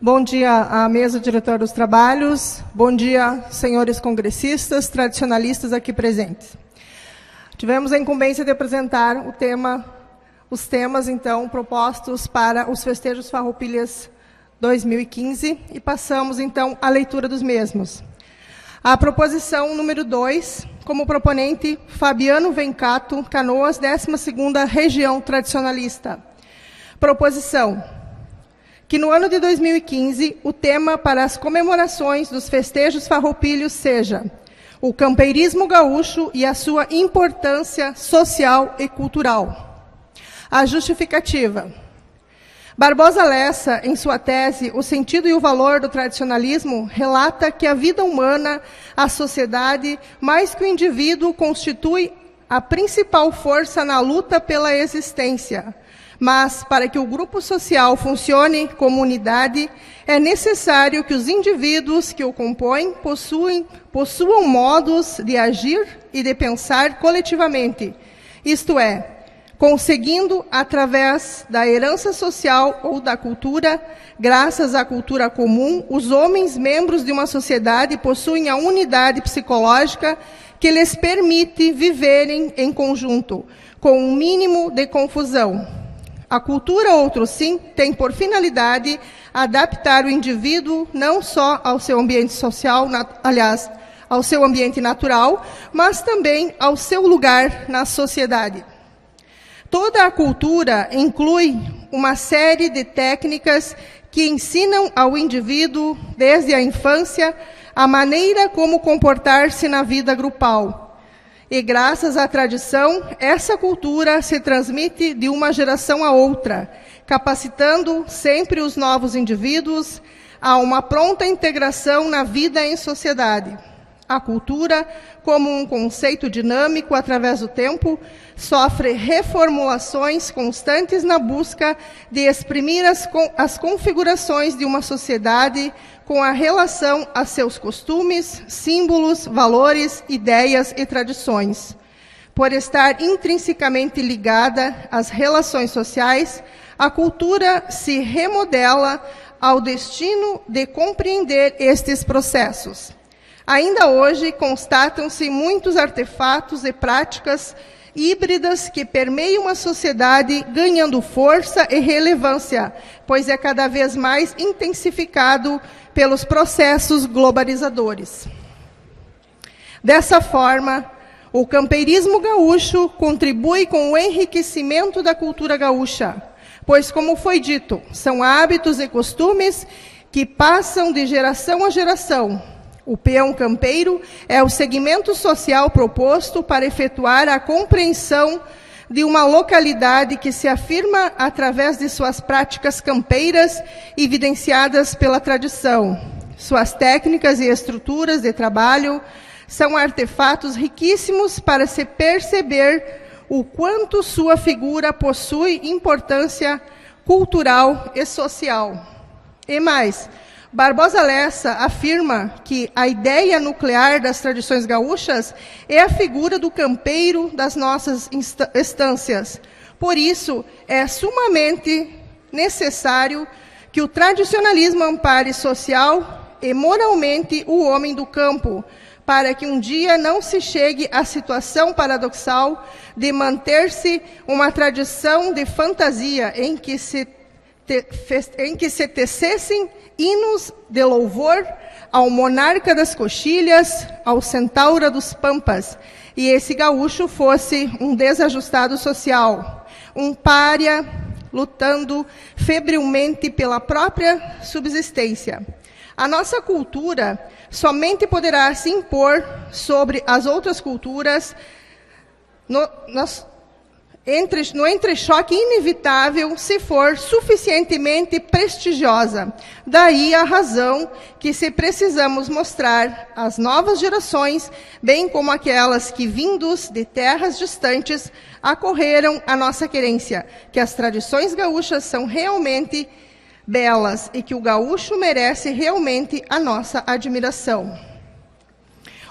Bom dia à mesa diretora dos trabalhos, bom dia, senhores congressistas, tradicionalistas aqui presentes. Tivemos a incumbência de apresentar os temas, então, propostos para os festejos Farroupilhas 2015 e passamos, então, à leitura dos mesmos. A proposição número 2, como proponente, Fabiano Vencato, Canoas, 12ª Região Tradicionalista. Proposição: que no ano de 2015, o tema para as comemorações dos festejos farroupilhos seja o campeirismo gaúcho e a sua importância social e cultural. A justificativa: Barbosa Lessa, em sua tese O Sentido e o Valor do Tradicionalismo, relata que a vida humana, a sociedade, mais que o indivíduo, constitui a principal força na luta pela existência. Mas, para que o grupo social funcione como unidade, é necessário que os indivíduos que o compõem possuam modos de agir e de pensar coletivamente, isto é, conseguindo, através da herança social ou da cultura, graças à cultura comum, os homens, membros de uma sociedade, possuem a unidade psicológica que lhes permite viverem em conjunto, com um mínimo de confusão. A cultura, outro sim, tem por finalidade adaptar o indivíduo não só ao seu ambiente social, aliás, ao seu ambiente natural, mas também ao seu lugar na sociedade. Toda a cultura inclui uma série de técnicas que ensinam ao indivíduo, desde a infância, a maneira como comportar-se na vida grupal. E, graças à tradição, essa cultura se transmite de uma geração a outra, capacitando sempre os novos indivíduos a uma pronta integração na vida em sociedade. A cultura, como um conceito dinâmico através do tempo, sofre reformulações constantes na busca de exprimir as configurações de uma sociedade com a relação a seus costumes, símbolos, valores, ideias e tradições. Por estar intrinsecamente ligada às relações sociais, a cultura se remodela ao destino de compreender estes processos. Ainda hoje, constatam-se muitos artefatos e práticas híbridas que permeiam a sociedade, ganhando força e relevância, pois é cada vez mais intensificado pelos processos globalizadores. Dessa forma, o campeirismo gaúcho contribui com o enriquecimento da cultura gaúcha, pois, como foi dito, são hábitos e costumes que passam de geração a geração. O peão campeiro é o segmento social proposto para efetuar a compreensão de uma localidade que se afirma através de suas práticas campeiras evidenciadas pela tradição. Suas técnicas e estruturas de trabalho são artefatos riquíssimos para se perceber o quanto sua figura possui importância cultural e social. E mais, Barbosa Lessa afirma que a ideia nuclear das tradições gaúchas é a figura do campeiro das nossas estâncias. Por isso, é sumamente necessário que o tradicionalismo ampare social e moralmente o homem do campo, para que um dia não se chegue à situação paradoxal de manter-se uma tradição de fantasia em que se tecessem hinos de louvor ao monarca das coxilhas, ao centauro dos pampas, e esse gaúcho fosse um desajustado social, um pária lutando febrilmente pela própria subsistência. A nossa cultura somente poderá se impor sobre as outras culturas no entrechoque inevitável, se for suficientemente prestigiosa. Daí a razão que, se precisamos mostrar às novas gerações, bem como aquelas que, vindos de terras distantes, acorreram à nossa querência, que as tradições gaúchas são realmente belas e que o gaúcho merece realmente a nossa admiração.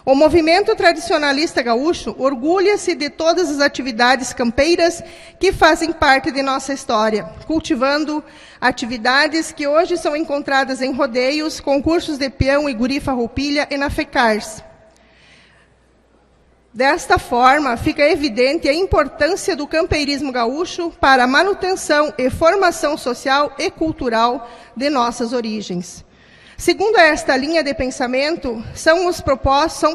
O movimento tradicionalista gaúcho orgulha-se de todas as atividades campeiras que fazem parte de nossa história, cultivando atividades que hoje são encontradas em rodeios, concursos de peão e guri farroupilha e na FECARS. Desta forma, fica evidente a importância do campeirismo gaúcho para a manutenção e formação social e cultural de nossas origens. Segundo esta linha de pensamento, são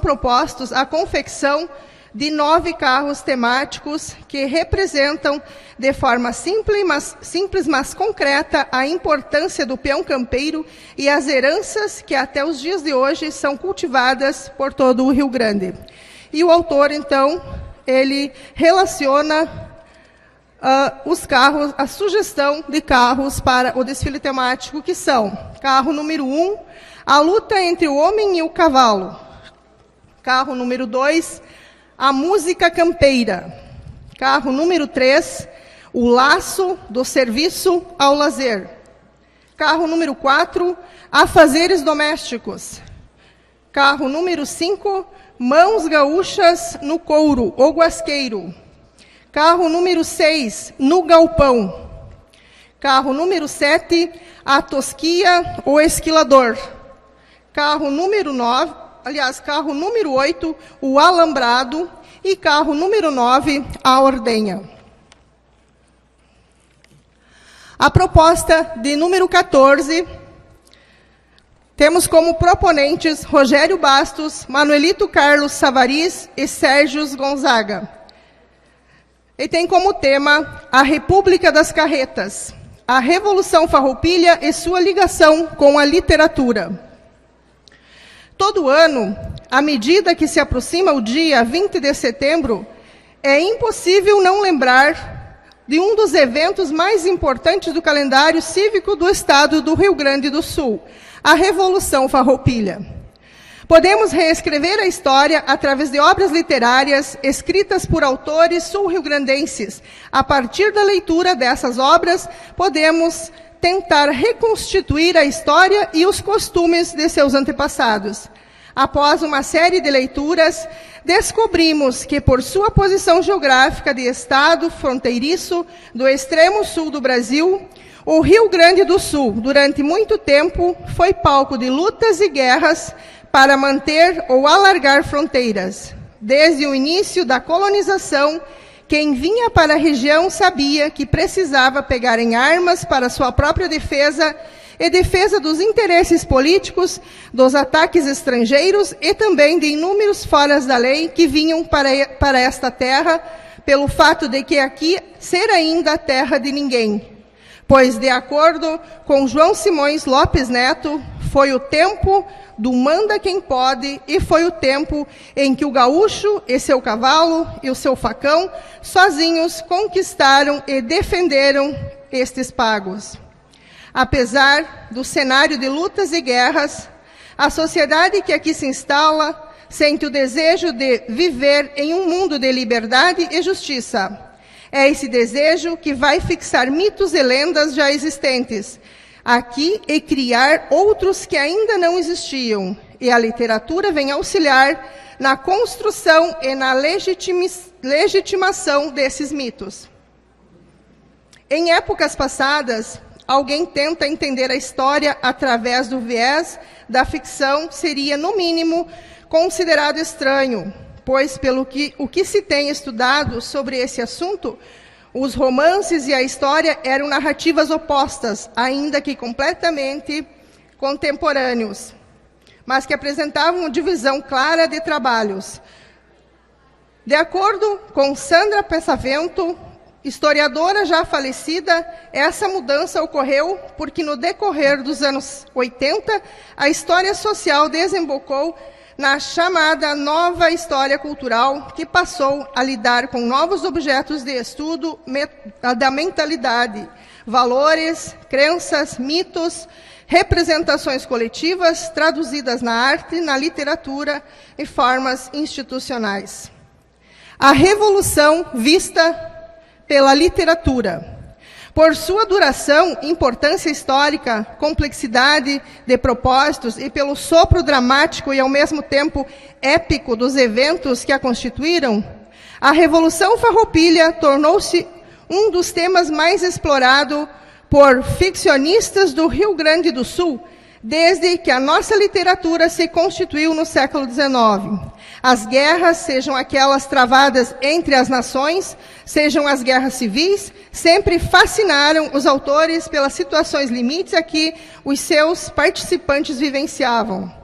propostos a confecção de 9 carros temáticos que representam, de forma simples, mas concreta, a importância do peão campeiro e as heranças que até os dias de hoje são cultivadas por todo o Rio Grande. E o autor, então, ele relaciona os carros, a sugestão de carros para o desfile temático, que são: carro número 1, a luta entre o homem e o cavalo. Carro número 2, a música campeira. Carro número 3, o laço do serviço ao lazer. Carro número 4, afazeres domésticos. Carro número 5, mãos gaúchas no couro, ou guasqueiro. Carro número 6, no galpão. Carro número 7, a tosquia ou esquilador. Carro número 8, o alambrado. E carro número 9, a ordenha. A proposta de número 14, temos como proponentes Rogério Bastos, Manuelito Carlos Savariz e Sérgio Gonzaga. E tem como tema a República das Carretas, a Revolução Farroupilha e sua ligação com a literatura. Todo ano, à medida que se aproxima o dia 20 de setembro, é impossível não lembrar de um dos eventos mais importantes do calendário cívico do estado do Rio Grande do Sul, a Revolução Farroupilha. Podemos reescrever a história através de obras literárias escritas por autores sul-riograndenses. A partir da leitura dessas obras, podemos tentar reconstituir a história e os costumes de seus antepassados. Após uma série de leituras, descobrimos que, por sua posição geográfica de estado fronteiriço do extremo sul do Brasil, o Rio Grande do Sul, durante muito tempo, foi palco de lutas e guerras para manter ou alargar fronteiras. Desde o início da colonização, quem vinha para a região sabia que precisava pegar em armas para sua própria defesa e defesa dos interesses políticos, dos ataques estrangeiros e também de inúmeros foras da lei que vinham para esta terra, pelo fato de que aqui ser ainda a terra de ninguém. Pois, de acordo com João Simões Lopes Neto, foi o tempo do manda quem pode e foi o tempo em que o gaúcho e seu cavalo e o seu facão sozinhos conquistaram e defenderam estes pagos. Apesar do cenário de lutas e guerras, a sociedade que aqui se instala sente o desejo de viver em um mundo de liberdade e justiça. É esse desejo que vai fixar mitos e lendas já existentes aqui e criar outros que ainda não existiam. E a literatura vem auxiliar na construção e na legitimação desses mitos. Em épocas passadas, alguém tenta entender a história através do viés da ficção seria, no mínimo, considerado estranho, pois, o que se tem estudado sobre esse assunto, os romances e a história eram narrativas opostas, ainda que completamente contemporâneos, mas que apresentavam uma divisão clara de trabalhos. De acordo com Sandra Pensavento, historiadora já falecida, essa mudança ocorreu porque, no decorrer dos anos 80, a história social desembocou na chamada nova história cultural, que passou a lidar com novos objetos de estudo da mentalidade, valores, crenças, mitos, representações coletivas traduzidas na arte, na literatura e formas institucionais. A revolução vista pela literatura. Por sua duração, importância histórica, complexidade de propósitos e pelo sopro dramático e, ao mesmo tempo, épico dos eventos que a constituíram, a Revolução Farroupilha tornou-se um dos temas mais explorados por ficcionistas do Rio Grande do Sul, desde que a nossa literatura se constituiu no século XIX. As guerras, sejam aquelas travadas entre as nações, sejam as guerras civis, sempre fascinaram os autores pelas situações limites a que os seus participantes vivenciavam.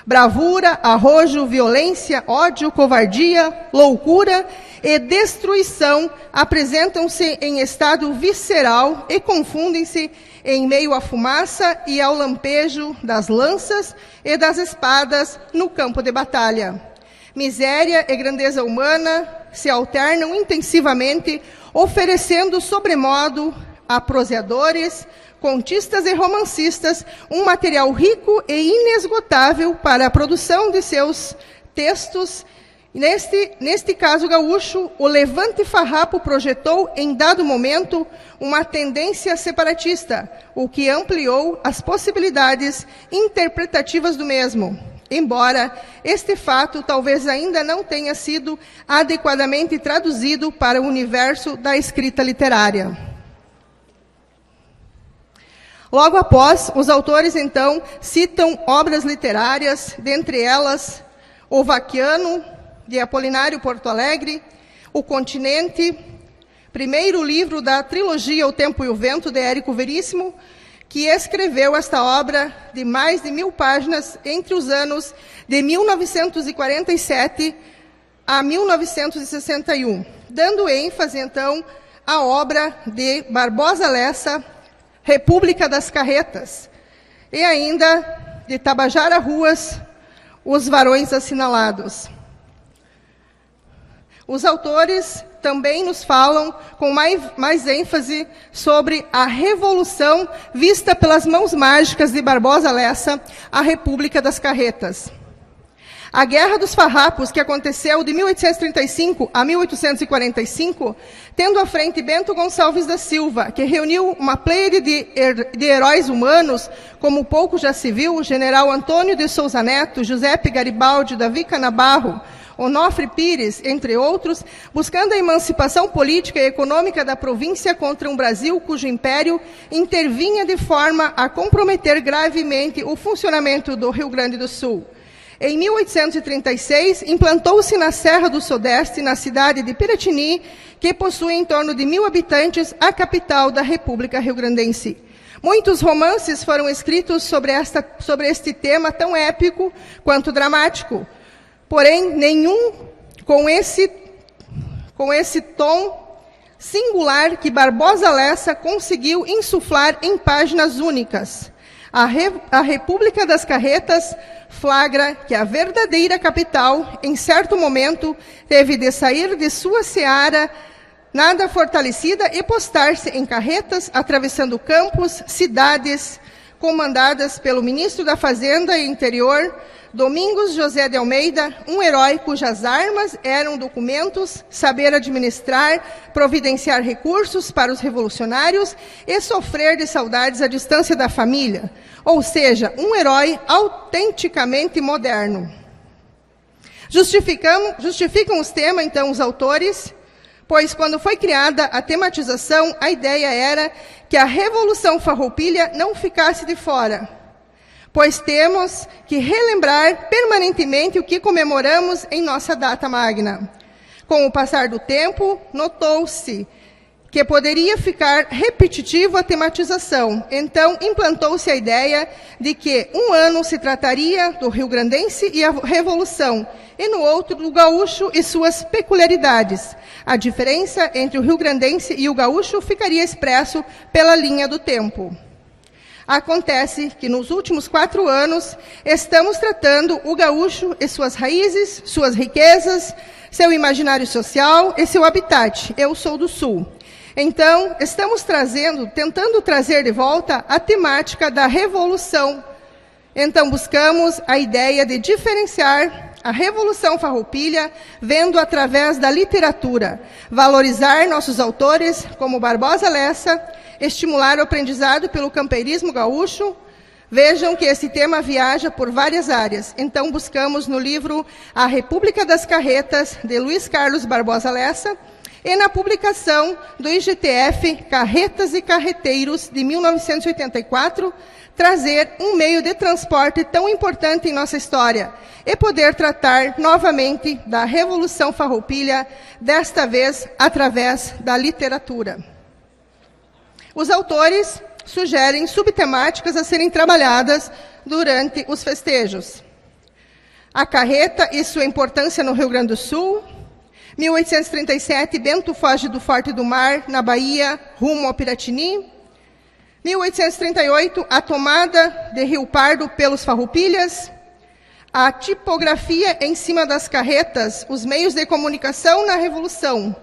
Bravura, arrojo, violência, ódio, covardia, loucura e destruição apresentam-se em estado visceral e confundem-se em meio à fumaça e ao lampejo das lanças e das espadas no campo de batalha. Miséria e grandeza humana se alternam intensivamente, oferecendo sobremodo a proseadores, contistas e romancistas um material rico e inesgotável para a produção de seus textos. Neste caso gaúcho, o Levante Farrapo projetou, em dado momento, uma tendência separatista, o que ampliou as possibilidades interpretativas do mesmo, embora este fato talvez ainda não tenha sido adequadamente traduzido para o universo da escrita literária. Logo após, os autores, então, citam obras literárias, dentre elas O Vaquiano, de Apolinário Porto Alegre, O Continente, primeiro livro da trilogia O Tempo e o Vento, de Érico Veríssimo, que escreveu esta obra de mais de 1000 páginas entre os anos de 1947 a 1961, dando ênfase, então, à obra de Barbosa Lessa, República das Carretas, e ainda de Tabajara Ruas, Os Varões Assinalados. Os autores também nos falam com mais ênfase sobre a revolução vista pelas mãos mágicas de Barbosa Lessa, a República das Carretas. A Guerra dos Farrapos, que aconteceu de 1835 a 1845, tendo à frente Bento Gonçalves da Silva, que reuniu uma pleiade de heróis humanos, como pouco já se viu, o general Antônio de Souza Neto, Giuseppe Garibaldi, Davi Canabarro, Onofre Pires, entre outros, buscando a emancipação política e econômica da província contra um Brasil cujo império intervinha de forma a comprometer gravemente o funcionamento do Rio Grande do Sul. Em 1836, implantou-se na Serra do Sudeste, na cidade de Piratini, que possui em torno de 1000 habitantes, a capital da República Rio-Grandense. Muitos romances foram escritos sobre este tema tão épico quanto dramático, porém, nenhum com esse tom singular que Barbosa Lessa conseguiu insuflar em páginas únicas. A República das Carretas flagra que a verdadeira capital, em certo momento, teve de sair de sua seara nada fortalecida e postar-se em carretas, atravessando campos, cidades, comandadas pelo ministro da Fazenda e Interior, Domingos José de Almeida, um herói cujas armas eram documentos, saber administrar, providenciar recursos para os revolucionários e sofrer de saudades à distância da família, ou seja, um herói autenticamente moderno. Justificam os temas, então, os autores, pois quando foi criada a tematização, a ideia era que a Revolução Farroupilha não ficasse de fora, pois temos que relembrar permanentemente o que comemoramos em nossa data magna. Com o passar do tempo, notou-se que poderia ficar repetitivo a tematização. Então, implantou-se a ideia de que um ano se trataria do rio-grandense e a Revolução, e no outro do gaúcho e suas peculiaridades. A diferença entre o rio-grandense e o gaúcho ficaria expresso pela linha do tempo. Acontece que nos últimos 4 anos estamos tratando o gaúcho e suas raízes, suas riquezas, seu imaginário social e seu habitat. Eu sou do Sul. Então, estamos tentando trazer de volta a temática da revolução. Então, buscamos a ideia de diferenciar a Revolução Farroupilha, vendo através da literatura, valorizar nossos autores, como Barbosa Lessa, estimular o aprendizado pelo campeirismo gaúcho. Vejam que esse tema viaja por várias áreas. Então, buscamos no livro A República das Carretas, de Luiz Carlos Barbosa Lessa, e na publicação do IGTF Carretas e Carreteiros, de 1984, trazer um meio de transporte tão importante em nossa história e poder tratar novamente da Revolução Farroupilha, desta vez através da literatura. Os autores sugerem subtemáticas a serem trabalhadas durante os festejos. A carreta e sua importância no Rio Grande do Sul. 1837, Bento foge do Forte do Mar, na Bahia, rumo ao Piratini. 1838, a tomada de Rio Pardo pelos farroupilhas. A tipografia em cima das carretas, os meios de comunicação na Revolução.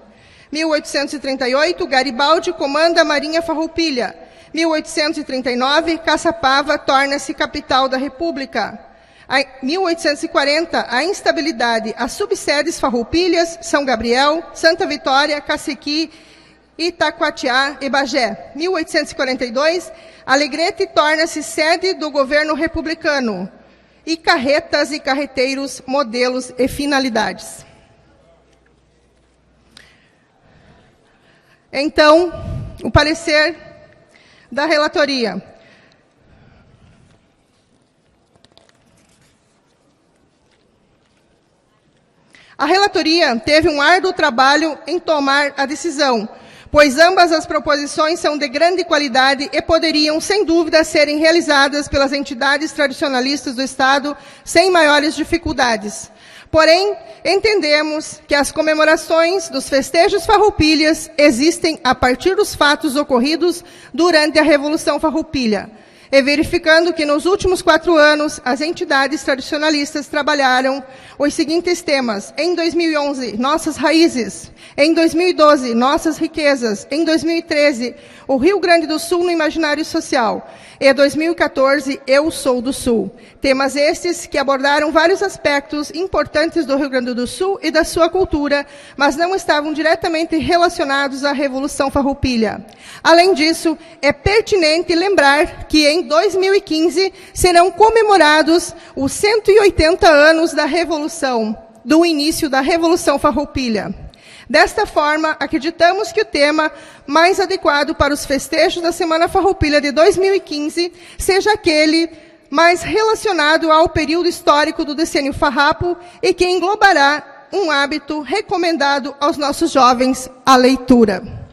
1838, Garibaldi comanda a Marinha Farroupilha. 1839, Caçapava torna-se capital da República. 1840, a instabilidade, as subsedes Farroupilhas, São Gabriel, Santa Vitória, Cacequi, Itacoatiá e Bagé. 1842, Alegrete torna-se sede do governo republicano. E carretas e carreteiros, modelos e finalidades. Então, o parecer da relatoria. A relatoria teve um árduo trabalho em tomar a decisão, pois ambas as proposições são de grande qualidade e poderiam, sem dúvida, serem realizadas pelas entidades tradicionalistas do Estado sem maiores dificuldades. Porém, entendemos que as comemorações dos festejos farroupilhas existem a partir dos fatos ocorridos durante a Revolução Farroupilha, e verificando que nos últimos 4 anos as entidades tradicionalistas trabalharam os seguintes temas: em 2011, nossas raízes; em 2012, nossas riquezas; em 2013, o Rio Grande do Sul no imaginário social; e 2014, eu sou do Sul. Temas estes que abordaram vários aspectos importantes do Rio Grande do Sul e da sua cultura, mas não estavam diretamente relacionados à Revolução Farroupilha. Além disso, é pertinente lembrar que em 2015 serão comemorados os 180 anos da Revolução, do início da Revolução Farroupilha. Desta forma, acreditamos que o tema mais adequado para os festejos da Semana Farroupilha de 2015 seja aquele mais relacionado ao período histórico do decênio farrapo e que englobará um hábito recomendado aos nossos jovens, a leitura.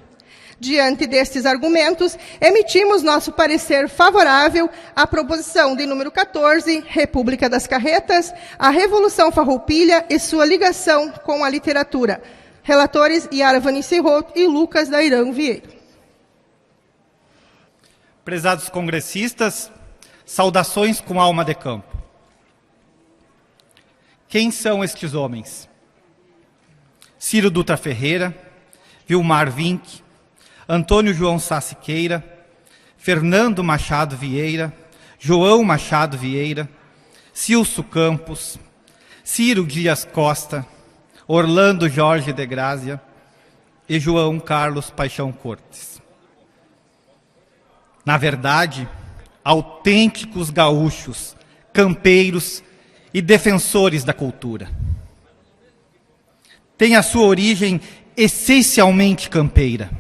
Diante destes argumentos, emitimos nosso parecer favorável à proposição de número 14, República das Carretas, a Revolução Farroupilha e sua ligação com a literatura. Relatores Yara Vanice Roth e Lucas Dairão Vieira. Prezados congressistas, saudações com alma de campo. Quem são estes homens? Ciro Dutra Ferreira, Vilmar Vinck, Antônio João Sá Siqueira, Fernando Machado Vieira, João Machado Vieira, Cilso Campos, Ciro Dias Costa, Orlando Jorge de Grazia e João Carlos Paixão Cortes. Na verdade, autênticos gaúchos, campeiros e defensores da cultura. Tem a sua origem essencialmente campeira.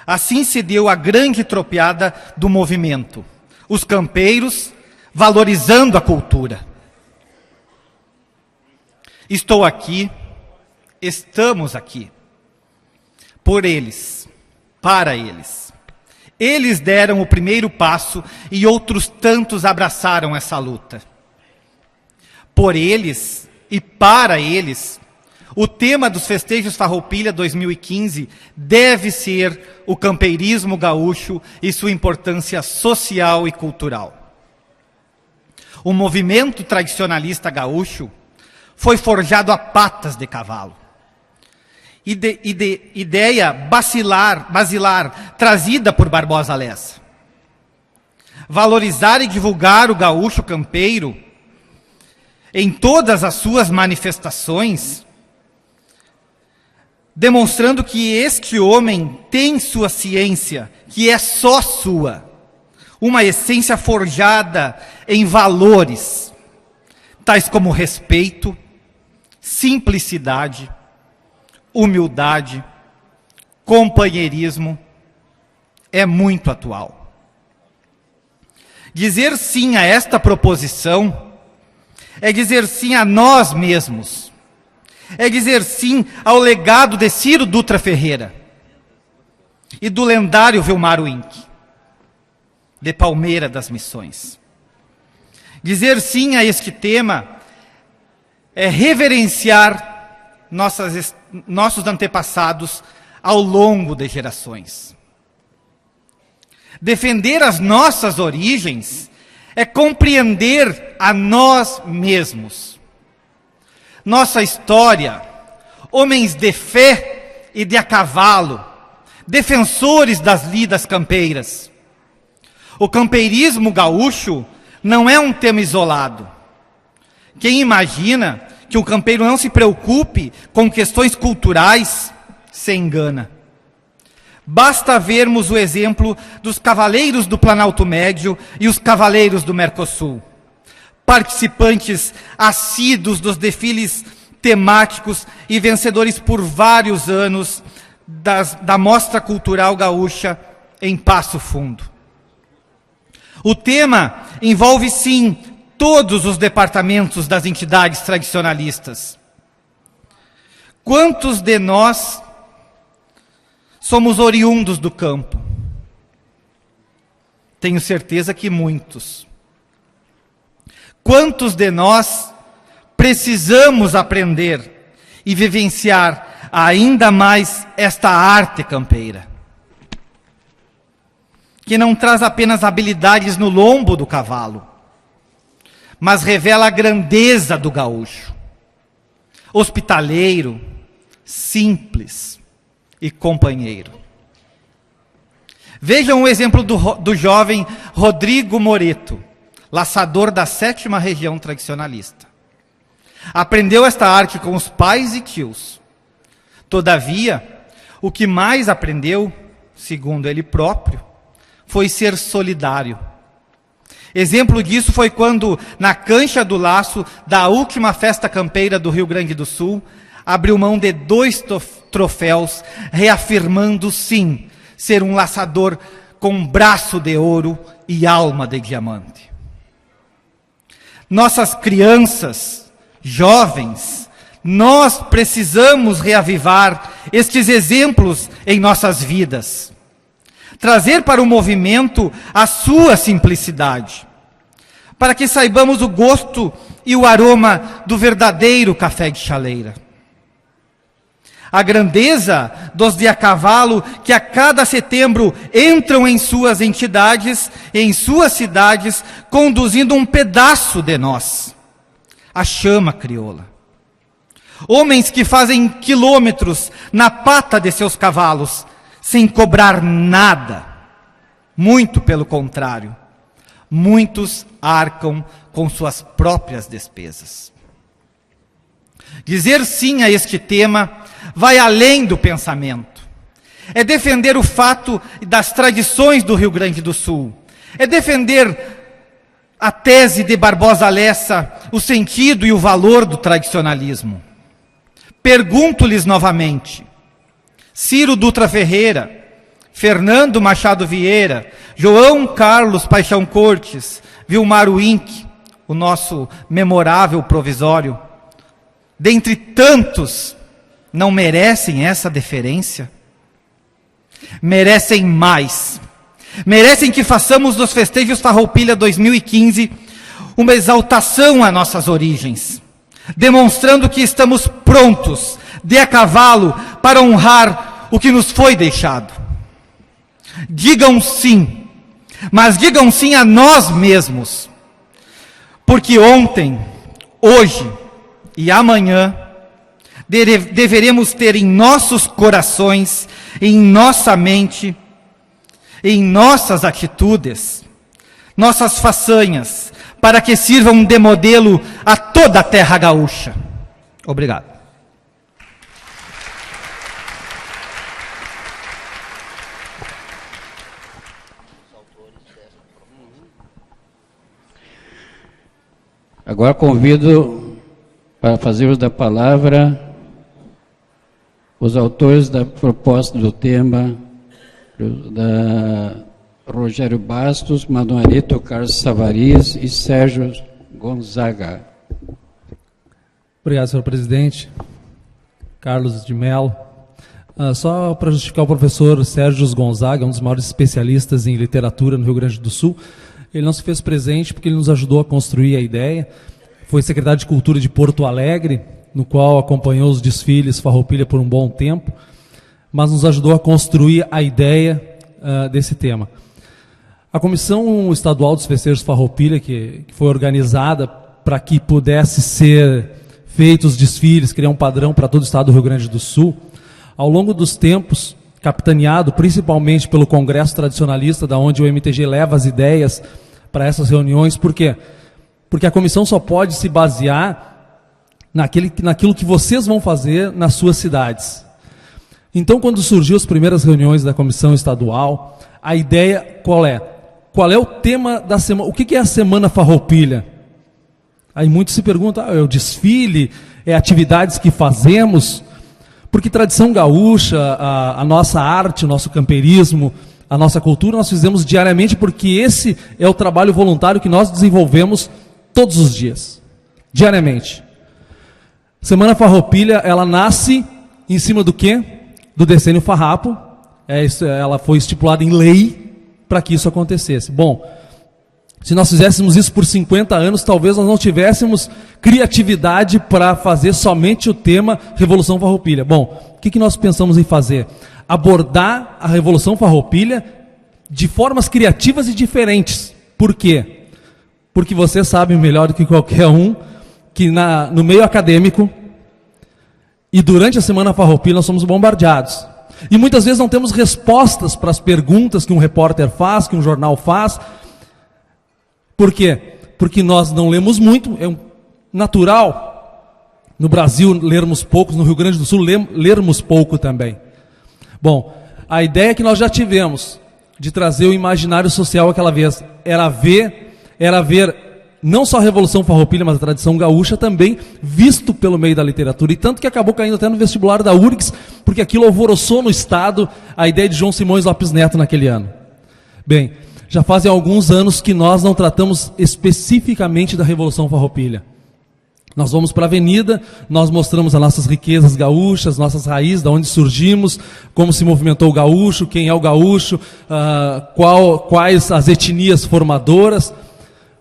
Assim se deu a grande tropeada do movimento, os campeiros valorizando a cultura. Estou aqui, estamos aqui, por eles, para eles. Eles deram o primeiro passo e outros tantos abraçaram essa luta. Por eles e para eles, o tema dos festejos Farroupilha 2015 deve ser o campeirismo gaúcho e sua importância social e cultural. O movimento tradicionalista gaúcho foi forjado a patas de cavalo. Ideia basilar, trazida por Barbosa Lessa. Valorizar e divulgar o gaúcho campeiro em todas as suas manifestações, demonstrando que este homem tem sua ciência, que é só sua, uma essência forjada em valores, tais como respeito, simplicidade, humildade, companheirismo, é muito atual. Dizer sim a esta proposição é dizer sim a nós mesmos, é dizer sim ao legado de Ciro Dutra Ferreira e do lendário Vilmar Wink, de Palmeira das Missões. Dizer sim a este tema é reverenciar nossos antepassados ao longo de gerações. Defender as nossas origens é compreender a nós mesmos. Nossa história, homens de fé e de a cavalo, defensores das lidas campeiras. O campeirismo gaúcho não é um tema isolado. Quem imagina que o campeiro não se preocupe com questões culturais, se engana. Basta vermos o exemplo dos cavaleiros do Planalto Médio e os cavaleiros do Mercosul, participantes assíduos dos desfiles temáticos e vencedores por vários anos da Mostra Cultural Gaúcha em Passo Fundo. O tema envolve, sim, todos os departamentos das entidades tradicionalistas. Quantos de nós somos oriundos do campo? Tenho certeza que muitos. Quantos de nós precisamos aprender e vivenciar ainda mais esta arte campeira, que não traz apenas habilidades no lombo do cavalo, mas revela a grandeza do gaúcho, hospitaleiro, simples e companheiro. Vejam o exemplo do jovem Rodrigo Moreto, laçador da 7ª Região Tradicionalista. Aprendeu esta arte com os pais e tios. Todavia, o que mais aprendeu, segundo ele próprio, foi ser solidário. Exemplo disso foi quando, na cancha do laço da última festa campeira do Rio Grande do Sul, abriu mão de 2 troféus, reafirmando, sim, ser um laçador com braço de ouro e alma de diamante. Nossas crianças, jovens, nós precisamos reavivar estes exemplos em nossas vidas. Trazer para o movimento a sua simplicidade, para que saibamos o gosto e o aroma do verdadeiro café de chaleira. A grandeza dos de a cavalo que a cada setembro entram em suas entidades, em suas cidades, conduzindo um pedaço de nós, a chama crioula. Homens que fazem quilômetros na pata de seus cavalos, sem cobrar nada. Muito pelo contrário, muitos arcam com suas próprias despesas. Dizer sim a este tema vai além do pensamento. É defender o fato das tradições do Rio Grande do Sul. É defender a tese de Barbosa Lessa, o sentido e o valor do tradicionalismo. Pergunto-lhes novamente: Ciro Dutra Ferreira, Fernando Machado Vieira, João Carlos Paixão Cortes, Vilmar Wink, o nosso memorável provisório, dentre tantos, não merecem essa deferência? Merecem mais. Merecem que façamos dos festejos Farroupilha 2015 uma exaltação a nossas origens, demonstrando que estamos prontos, de a cavalo, para honrar o que nos foi deixado. Digam sim, mas digam sim a nós mesmos, porque ontem, hoje e amanhã deveremos ter em nossos corações, em nossa mente, em nossas atitudes, nossas façanhas, para que sirvam de modelo a toda a terra gaúcha. Obrigado. Agora convido para fazer uso da palavra os autores da proposta do tema, da Rogério Bastos, Manuelito Carlos Savariz e Sérgio Gonzaga. Obrigado, senhor presidente. Carlos de Mello. Só para justificar, o professor Sérgio Gonzaga, um dos maiores especialistas em literatura no Rio Grande do Sul. Ele não se fez presente porque ele nos ajudou a construir a ideia. Foi secretário de Cultura de Porto Alegre, no qual acompanhou os desfiles Farroupilha por um bom tempo, mas nos ajudou a construir a ideia desse tema. A Comissão Estadual dos Festejos Farroupilha, que foi organizada para que pudesse ser feitos os desfiles, criar um padrão para todo o estado do Rio Grande do Sul, ao longo dos tempos, capitaneado principalmente pelo Congresso Tradicionalista, da onde o MTG leva as ideias para essas reuniões. Por quê? Porque a comissão só pode se basear naquilo que vocês vão fazer nas suas cidades. Então, quando surgiu as primeiras reuniões da comissão estadual, a ideia qual é? Qual é o tema da semana? O que é a Semana Farroupilha? Aí muitos se perguntam, é o desfile, é atividades que fazemos? Porque tradição gaúcha, a nossa arte, o nosso camperismo, a nossa cultura, nós fizemos diariamente, porque esse é o trabalho voluntário que nós desenvolvemos todos os dias, diariamente. Semana Farroupilha, ela nasce em cima do quê? Do Decênio Farrapo. Ela foi estipulada em lei para que isso acontecesse. Bom, se nós fizéssemos isso por 50 anos, talvez nós não tivéssemos criatividade para fazer somente o tema Revolução Farroupilha. Bom, o que nós pensamos em fazer? Abordar a Revolução Farroupilha de formas criativas e diferentes. Por quê? Porque vocês sabem melhor do que qualquer um que no meio acadêmico e durante a Semana Farroupilha nós somos bombardeados. E muitas vezes não temos respostas para as perguntas que um repórter faz, que um jornal faz. Por quê? Porque nós não lemos muito, é natural no Brasil lermos poucos, no Rio Grande do Sul lermos pouco também. Bom, a ideia que nós já tivemos de trazer o imaginário social aquela vez era ver não só a Revolução Farroupilha, mas a tradição gaúcha também visto pelo meio da literatura. E tanto que acabou caindo até no vestibular da URGS, porque aquilo alvoroçou no estado a ideia de João Simões Lopes Neto naquele ano. Bem, já fazem alguns anos que nós não tratamos especificamente da Revolução Farroupilha. Nós vamos para a avenida, nós mostramos as nossas riquezas gaúchas, nossas raízes, de onde surgimos, como se movimentou o gaúcho, quem é o gaúcho, quais as etnias formadoras,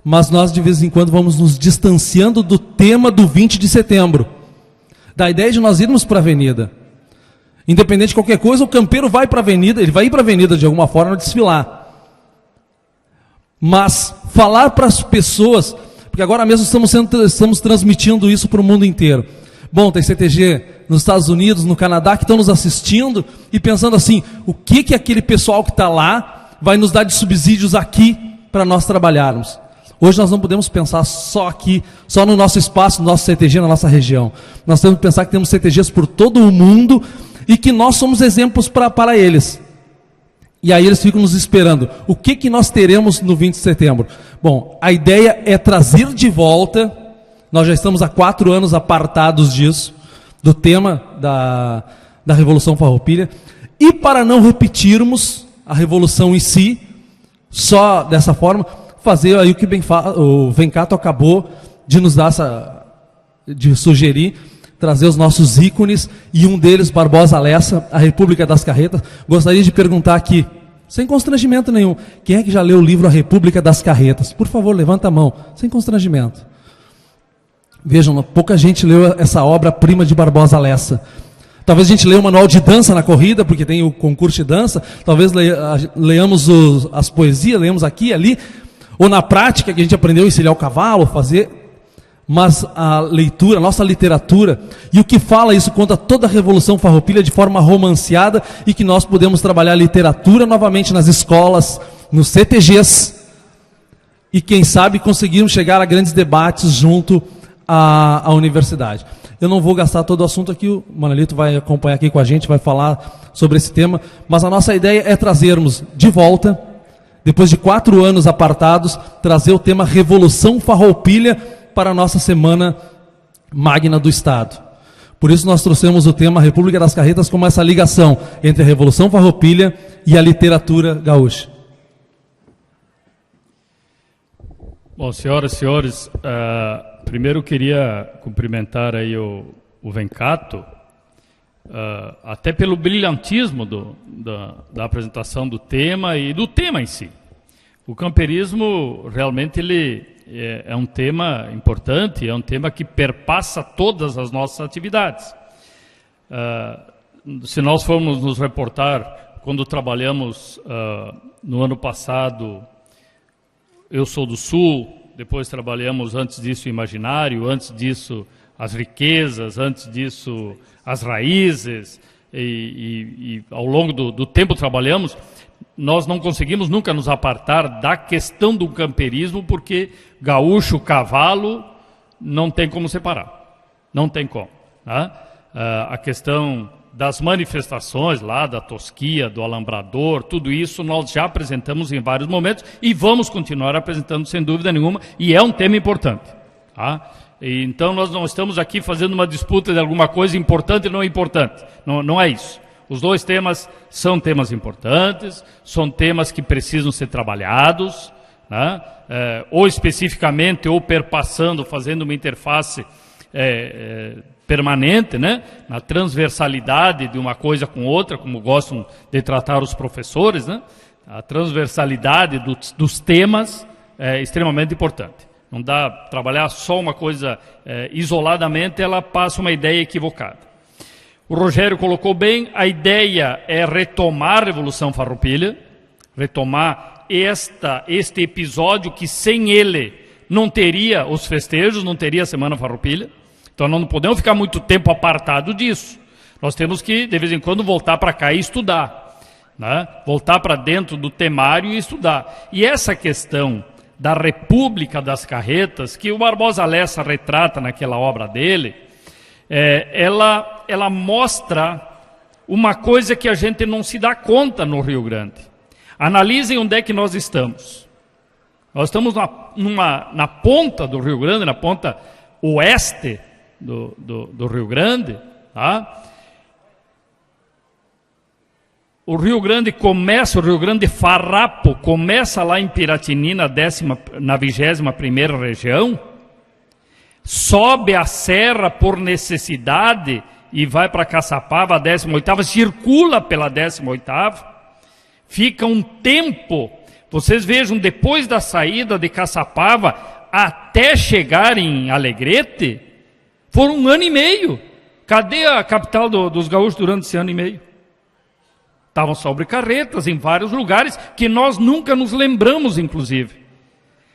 mas nós de vez em quando vamos nos distanciando do tema do 20 de setembro, da ideia de nós irmos para a avenida. Independente de qualquer coisa, o campeiro vai para a avenida, ele vai ir para a avenida de alguma forma desfilar. Mas falar para as pessoas, porque agora mesmo estamos transmitindo isso para o mundo inteiro. Bom, tem CTG nos Estados Unidos, no Canadá, que estão nos assistindo e pensando assim, o que aquele pessoal que está lá vai nos dar de subsídios aqui para nós trabalharmos. Hoje nós não podemos pensar só aqui, só no nosso espaço, no nosso CTG, na nossa região. Nós temos que pensar que temos CTGs por todo o mundo e que nós somos exemplos para eles. E aí eles ficam nos esperando. O que nós teremos no 20 de setembro? Bom, a ideia é trazer de volta, nós já estamos há 4 anos apartados disso, do tema da Revolução Farroupilha, e para não repetirmos a Revolução em si, só dessa forma, fazer aí o que o Vencato acabou de nos dar, de sugerir, trazer os nossos ícones, e um deles, Barbosa Lessa, a República das Carretas. Gostaria de perguntar aqui, sem constrangimento nenhum, quem é que já leu o livro A República das Carretas? Por favor, levanta a mão, sem constrangimento. Vejam, pouca gente leu essa obra-prima de Barbosa Lessa. Talvez a gente leia o manual de dança na corrida, porque tem o concurso de dança, talvez leamos as poesias, leamos aqui e ali, ou na prática que a gente aprendeu a encilhar o cavalo, fazer, mas a leitura, a nossa literatura, e o que fala isso conta toda a Revolução Farroupilha de forma romanceada, e que nós podemos trabalhar a literatura novamente nas escolas, nos CTGs, e quem sabe conseguirmos chegar a grandes debates junto à universidade. Eu não vou gastar todo o assunto aqui, o Manelito vai acompanhar aqui com a gente, vai falar sobre esse tema, mas a nossa ideia é trazermos de volta, depois de 4 anos apartados, trazer o tema Revolução Farroupilha para a nossa Semana Magna do Estado. Por isso nós trouxemos o tema República das Carretas como essa ligação entre a Revolução Farroupilha e a literatura gaúcha. Bom, senhoras e senhores, primeiro eu queria cumprimentar aí o Vencato, até pelo brilhantismo da apresentação do tema e do tema em si. O camperismo realmente ele é um tema importante, é um tema que perpassa todas as nossas atividades. Se nós formos nos reportar, quando trabalhamos no ano passado, Eu Sou do Sul, depois trabalhamos antes disso o imaginário, antes disso as riquezas, antes disso as raízes, e ao longo do tempo trabalhamos, nós não conseguimos nunca nos apartar da questão do camperismo, porque gaúcho, cavalo, não tem como separar, não tem como. Tá? A questão das manifestações lá, da tosquia, do alambrador, tudo isso nós já apresentamos em vários momentos e vamos continuar apresentando sem dúvida nenhuma, e é um tema importante. Tá? Então nós não estamos aqui fazendo uma disputa de alguma coisa importante e não importante, não é isso. Os dois temas são temas importantes, são temas que precisam ser trabalhados, né? Ou especificamente, ou perpassando, fazendo uma interface permanente, né? Na transversalidade de uma coisa com outra, como gostam de tratar os professores, né? A transversalidade dos temas é extremamente importante. Não dá trabalhar só uma coisa isoladamente, ela passa uma ideia equivocada. O Rogério colocou bem, a ideia é retomar a Revolução Farroupilha, retomar este episódio que sem ele não teria os festejos, não teria a Semana Farroupilha. Então nós não podemos ficar muito tempo apartado disso. Nós temos que, de vez em quando, voltar para cá e estudar, né? Voltar para dentro do temário e estudar. E essa questão da República das Carretas, que o Barbosa Lessa retrata naquela obra dele, ela mostra uma coisa que a gente não se dá conta no Rio Grande. Analisem onde é que nós estamos. Nós estamos na ponta do Rio Grande, na ponta oeste do Rio Grande. Tá? O Rio Grande Farrapo começa lá em Piratini, na 21ª região, sobe a serra por necessidade e vai para Caçapava, a 18ª, circula pela 18ª, fica um tempo, vocês vejam, depois da saída de Caçapava até chegar em Alegrete, foram 1 ano e meio. Cadê a capital dos gaúchos durante esse ano e meio? Estavam sobre carretas em vários lugares que nós nunca nos lembramos, inclusive.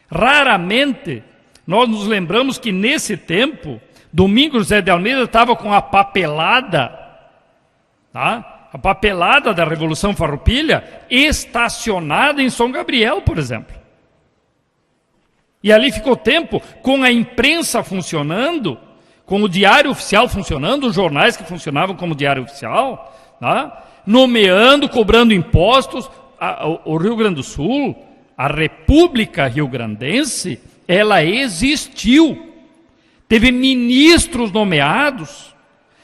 Raramente nós nos lembramos que nesse tempo, Domingos José de Almeida estava com a papelada, tá? A papelada da Revolução Farroupilha estacionada em São Gabriel, por exemplo. E ali ficou tempo com a imprensa funcionando, com o Diário Oficial funcionando, os jornais que funcionavam como Diário Oficial, tá? Nomeando, cobrando impostos. O Rio Grande do Sul, a República Rio-Grandense, ela existiu, teve ministros nomeados,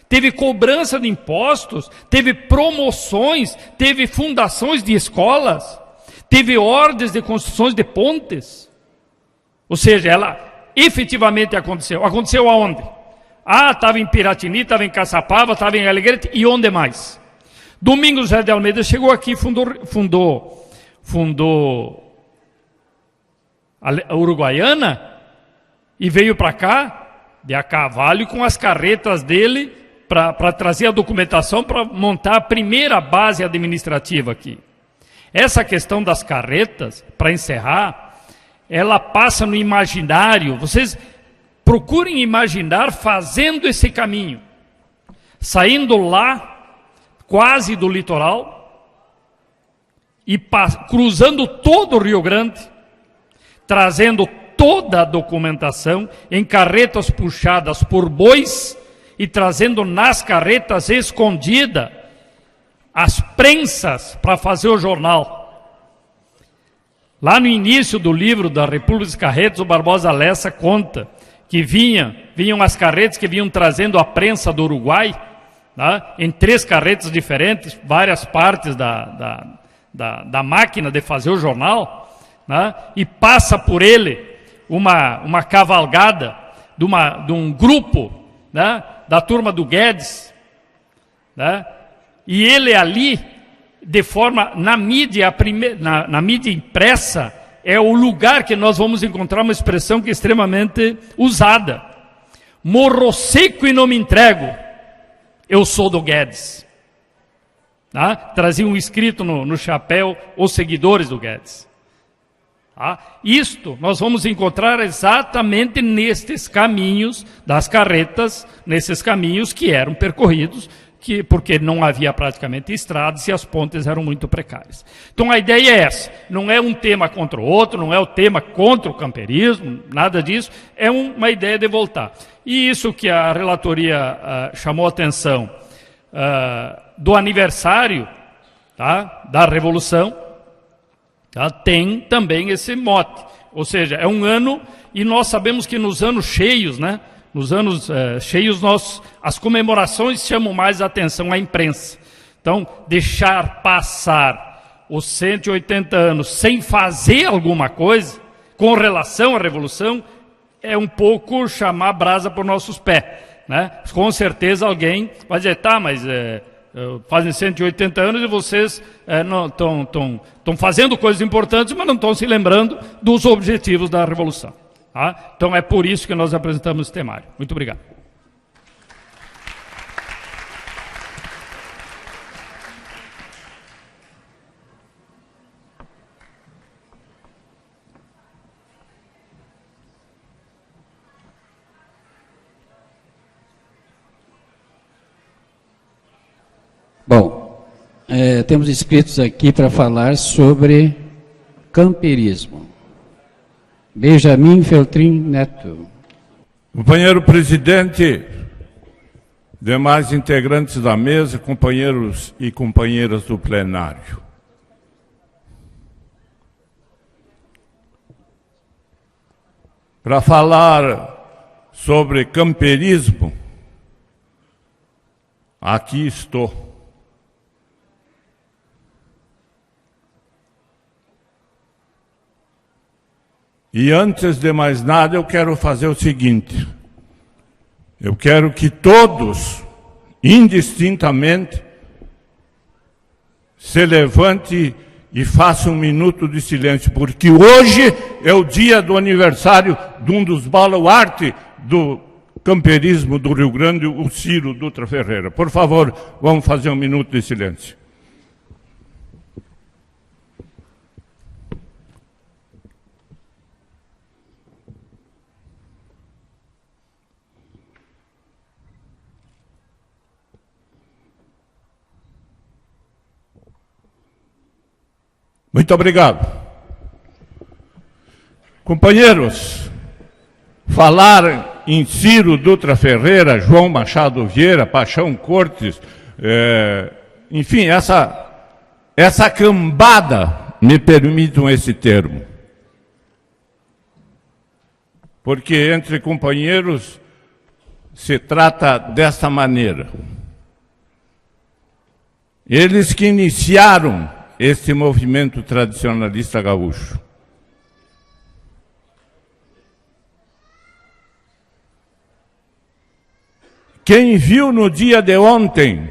teve cobrança de impostos, teve promoções, teve fundações de escolas, teve ordens de construções de pontes. Ou seja, ela efetivamente aconteceu. Aconteceu aonde? Estava em Piratini, estava em Caçapava, estava em Alegrete, e onde mais? Domingos José de Almeida chegou aqui e fundou a Uruguaiana e veio para cá de a cavalo com as carretas dele para trazer a documentação para montar a primeira base administrativa aqui. Essa questão das carretas, para encerrar, ela passa no imaginário. Vocês procurem imaginar fazendo esse caminho, saindo lá quase do litoral e cruzando todo o Rio Grande, trazendo toda a documentação em carretas puxadas por bois e trazendo nas carretas escondida as prensas para fazer o jornal. Lá no início do livro da República dos Carretas, o Barbosa Lessa conta que vinham as carretas que vinham trazendo a prensa do Uruguai, tá? Em 3 carretas diferentes, várias partes da máquina de fazer o jornal, né? E passa por ele uma cavalgada de um grupo, né? Da turma do Guedes, né? E ele ali, de forma, na mídia, na mídia impressa, é o lugar que nós vamos encontrar uma expressão que é extremamente usada. Morro seco e não me entrego, eu sou do Guedes. Tá? Traziam escrito no chapéu os seguidores do Guedes. Tá? Isto nós vamos encontrar exatamente nestes caminhos das carretas, nesses caminhos que eram percorridos, porque não havia praticamente estradas e as pontes eram muito precárias. Então a ideia é essa, não é um tema contra o outro, não é o tema contra o camperismo, nada disso, é uma ideia de voltar. E isso que a relatoria chamou a atenção do aniversário, tá, da Revolução, tá, tem também esse mote, ou seja, é um ano, e nós sabemos que nos anos cheios, né, nos anos cheios, as comemorações chamam mais a atenção à imprensa. Então, deixar passar os 180 anos sem fazer alguma coisa com relação à Revolução é um pouco chamar brasa por nossos pés, né? Com certeza alguém vai dizer, tá, mas fazem 180 anos e vocês estão fazendo coisas importantes, mas não estão se lembrando dos objetivos da Revolução. Tá? Então é por isso que nós apresentamos esse temário. Muito obrigado. Bom, temos inscritos aqui para falar sobre camperismo. Benjamin Feltrin Neto. Companheiro presidente, demais integrantes da mesa, companheiros e companheiras do plenário. Para falar sobre camperismo, aqui estou. E antes de mais nada, eu quero fazer o seguinte. Eu quero que todos, indistintamente, se levante e faça 1 minuto de silêncio, porque hoje é o dia do aniversário de um dos baluartes do camperismo do Rio Grande, o Ciro Dutra Ferreira. Por favor, vamos fazer 1 minuto de silêncio. Muito obrigado. Companheiros, falar em Ciro Dutra Ferreira, João Machado Vieira, Paixão Cortes, enfim, essa cambada, me permitam esse termo. Porque entre companheiros se trata dessa maneira. Eles que iniciaram este movimento tradicionalista gaúcho. Quem viu no dia de ontem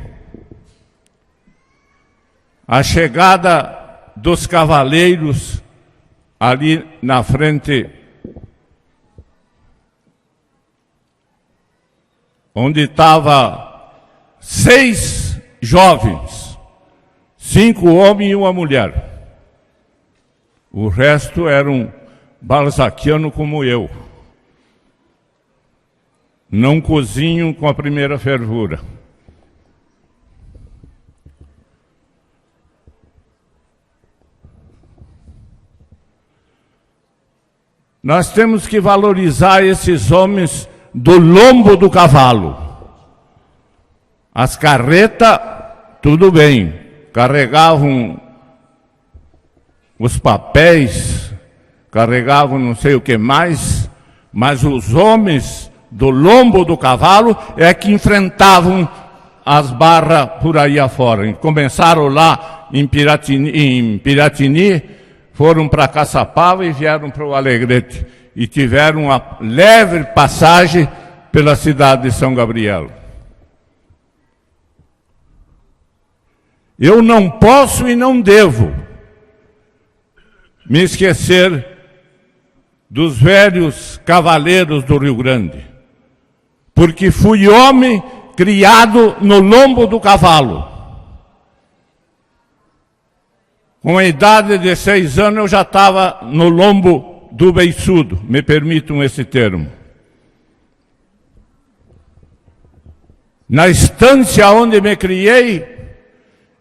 a chegada dos cavaleiros ali na frente, onde estava 6 jovens, 5 homens e 1 mulher. O resto eram balzaquiano como eu. Não cozinham com a primeira fervura. Nós temos que valorizar esses homens do lombo do cavalo. As carretas, tudo bem, carregavam os papéis, carregavam não sei o que mais, mas os homens do lombo do cavalo é que enfrentavam as barras por aí afora. Começaram lá em Piratini, foram para Caçapava e vieram para o Alegrete. E tiveram uma leve passagem pela cidade de São Gabriel. Eu não posso e não devo me esquecer dos velhos cavaleiros do Rio Grande, porque fui homem criado no lombo do cavalo. Com a idade de 6 anos eu já estava no lombo do beiçudo, me permitam esse termo. Na estância onde me criei,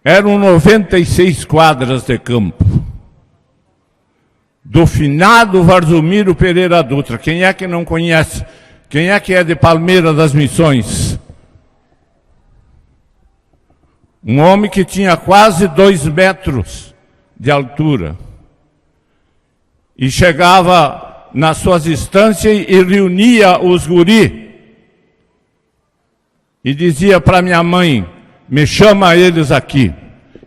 eram 96 quadras de campo. Do finado Varzumiro Pereira Dutra. Quem é que não conhece? Quem é que é de Palmeira das Missões? Um homem que tinha quase 2 metros de altura. E chegava nas suas estâncias e reunia os guri. E dizia para minha mãe, me chama eles aqui.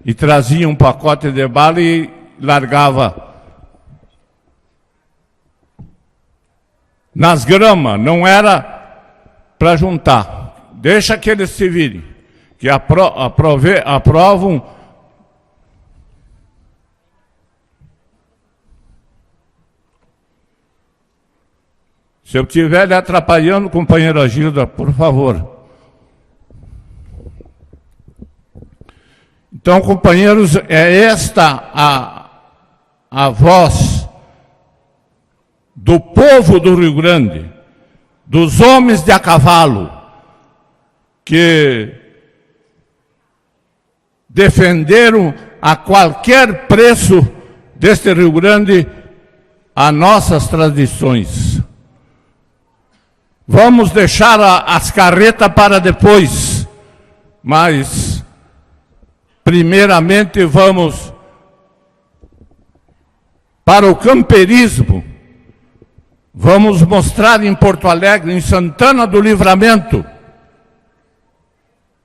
E trazia um pacote de bala e largava nas gramas, não era para juntar. Deixa que eles se virem, que aprovam. Se eu estiver lhe atrapalhando, companheira Gilda, por favor. Então, companheiros, é esta a voz do povo do Rio Grande, dos homens de a cavalo, que defenderam a qualquer preço deste Rio Grande as nossas tradições. Vamos deixar as carretas para depois, mas primeiramente vamos para o camperismo. Vamos mostrar em Porto Alegre, em Santana do Livramento,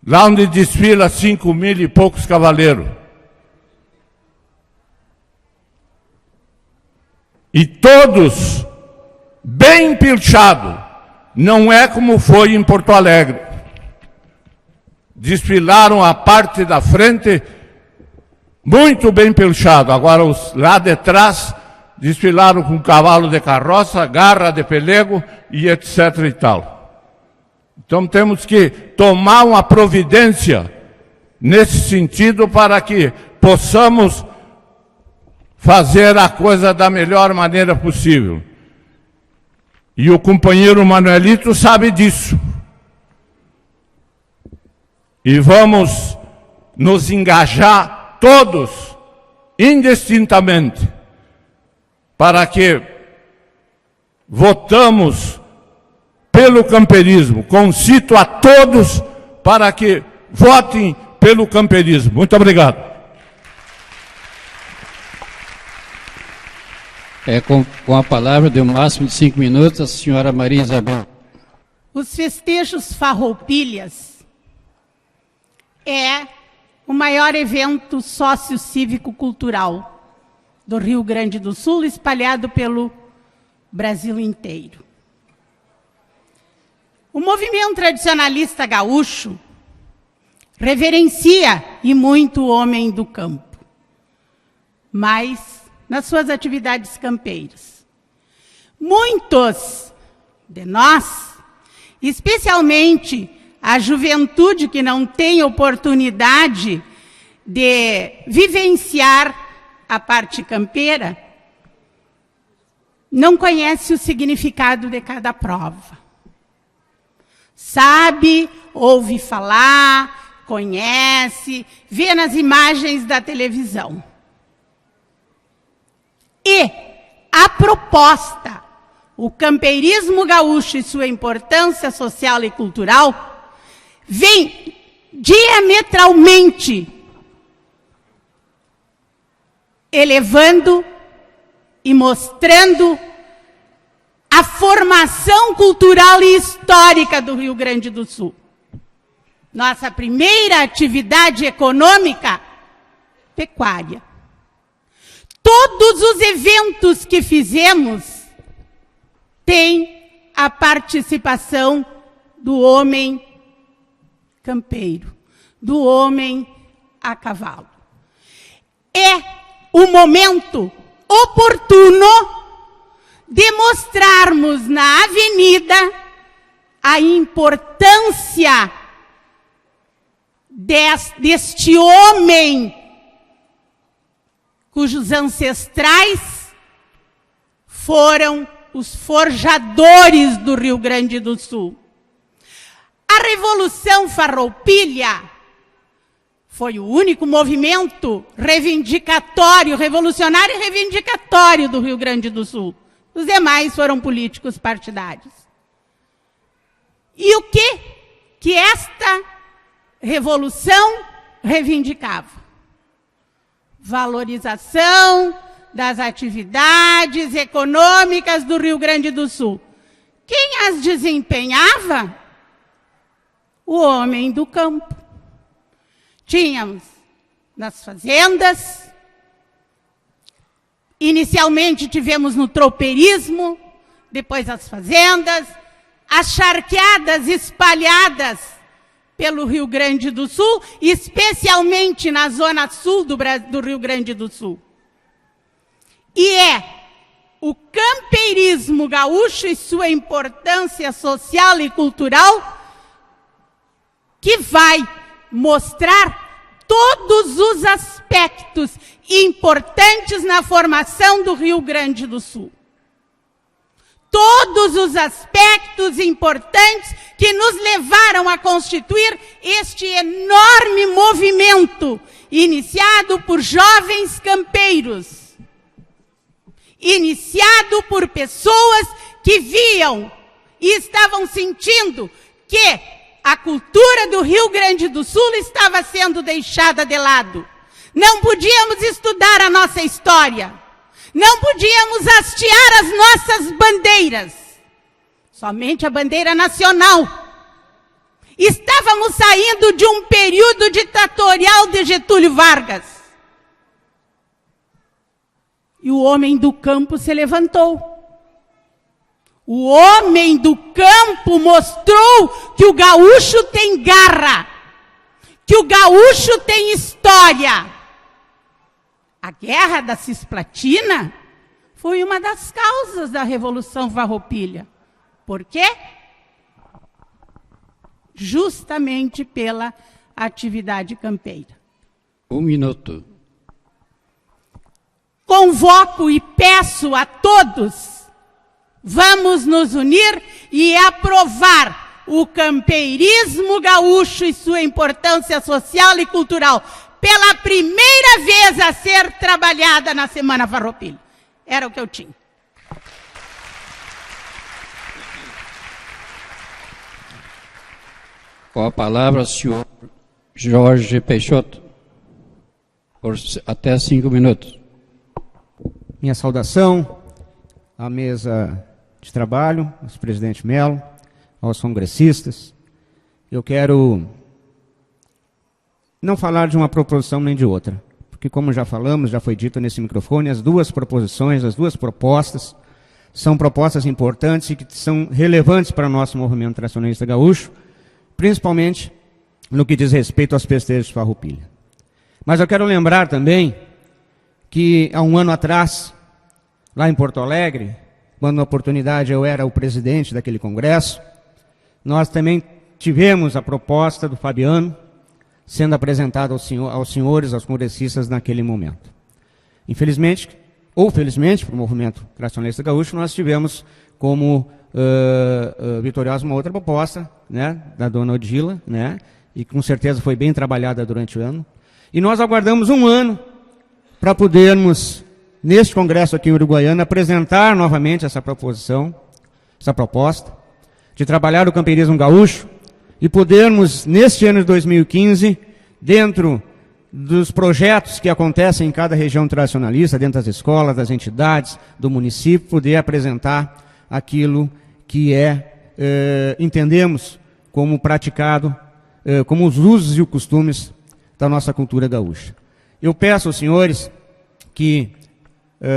lá onde desfila 5.000 e poucos cavaleiros. E todos bem pilchados, não é como foi em Porto Alegre. Desfilaram a parte da frente muito bem pilchado, agora os lá de trás desfilaram com cavalo de carroça, garra de pelego e etc. e tal. Então temos que tomar uma providência nesse sentido para que possamos fazer a coisa da melhor maneira possível. E o companheiro Manuelito sabe disso. E vamos nos engajar todos, indistintamente, para que votamos pelo camperismo. Concito a todos para que votem pelo camperismo. Muito obrigado. Com a palavra, de um máximo de 5 minutos, a senhora Maria Isabel. Os festejos Farroupilhas é o maior evento sócio-cívico-cultural do Rio Grande do Sul, espalhado pelo Brasil inteiro. O movimento tradicionalista gaúcho reverencia e muito o homem do campo, mas nas suas atividades campeiras. Muitos de nós, especialmente a juventude que não tem oportunidade de vivenciar a parte campeira, não conhece o significado de cada prova. Sabe, ouve falar, conhece, vê nas imagens da televisão. E a proposta o campeirismo gaúcho e sua importância social e cultural, vem diametralmente elevando e mostrando a formação cultural e histórica do Rio Grande do Sul. Nossa primeira atividade econômica, pecuária. Todos os eventos que fizemos têm a participação do homem campeiro, do homem a cavalo. É o momento oportuno de mostrarmos na avenida a importância deste homem cujos ancestrais foram os forjadores do Rio Grande do Sul. A Revolução Farroupilha foi o único movimento reivindicatório, revolucionário e reivindicatório do Rio Grande do Sul. Os demais foram políticos partidários. E o que esta revolução reivindicava? Valorização das atividades econômicas do Rio Grande do Sul. Quem as desempenhava? O homem do campo. Tínhamos nas fazendas, inicialmente tivemos no tropeirismo, depois as fazendas, as charqueadas espalhadas pelo Rio Grande do Sul, especialmente na zona sul do Rio Grande do Sul. E é o campeirismo gaúcho e sua importância social e cultural que vai mostrar todos os aspectos importantes na formação do Rio Grande do Sul. Todos os aspectos importantes que nos levaram a constituir este enorme movimento, iniciado por jovens campeiros, iniciado por pessoas que viam e estavam sentindo que a cultura do Rio Grande do Sul estava sendo deixada de lado. Não podíamos estudar a nossa história. Não podíamos hastear as nossas bandeiras. Somente a bandeira nacional. Estávamos saindo de um período ditatorial de Getúlio Vargas. E o homem do campo se levantou. O homem do campo mostrou que o gaúcho tem garra, que o gaúcho tem história. A Guerra da Cisplatina foi uma das causas da Revolução Farroupilha. Por quê? Justamente pela atividade campeira. 1 minuto. Convoco e peço a todos, vamos nos unir e aprovar o campeirismo gaúcho e sua importância social e cultural pela primeira vez a ser trabalhada na Semana Farroupilha. Era o que eu tinha. Com a palavra, o senhor Jorge Peixoto, por até 5 minutos. Minha saudação à mesa de trabalho, ao presidente Melo, aos congressistas. Eu quero não falar de uma proposição nem de outra, porque como já falamos, já foi dito nesse microfone, as duas proposições, as duas propostas, são propostas importantes e que são relevantes para o nosso movimento tradicionalista gaúcho, principalmente no que diz respeito aos festejos de Farroupilha. Mas eu quero lembrar também que há um ano atrás, lá em Porto Alegre, quando na oportunidade eu era o presidente daquele congresso, nós também tivemos a proposta do Fabiano sendo apresentada aos senhores, aos congressistas naquele momento. Infelizmente, ou felizmente, para o movimento tradicionalista gaúcho, nós tivemos como vitoriosa uma outra proposta, né, da dona Odila, né, e com certeza foi bem trabalhada durante o ano. E nós aguardamos um ano para podermos, neste congresso aqui em Uruguaiana, apresentar novamente essa proposição essa proposta, de trabalhar o camperismo gaúcho e podermos, neste ano de 2015, dentro dos projetos que acontecem em cada região tradicionalista, dentro das escolas, das entidades, do município, poder apresentar aquilo que entendemos como praticado, como os usos e os costumes da nossa cultura gaúcha. Eu peço aos senhores que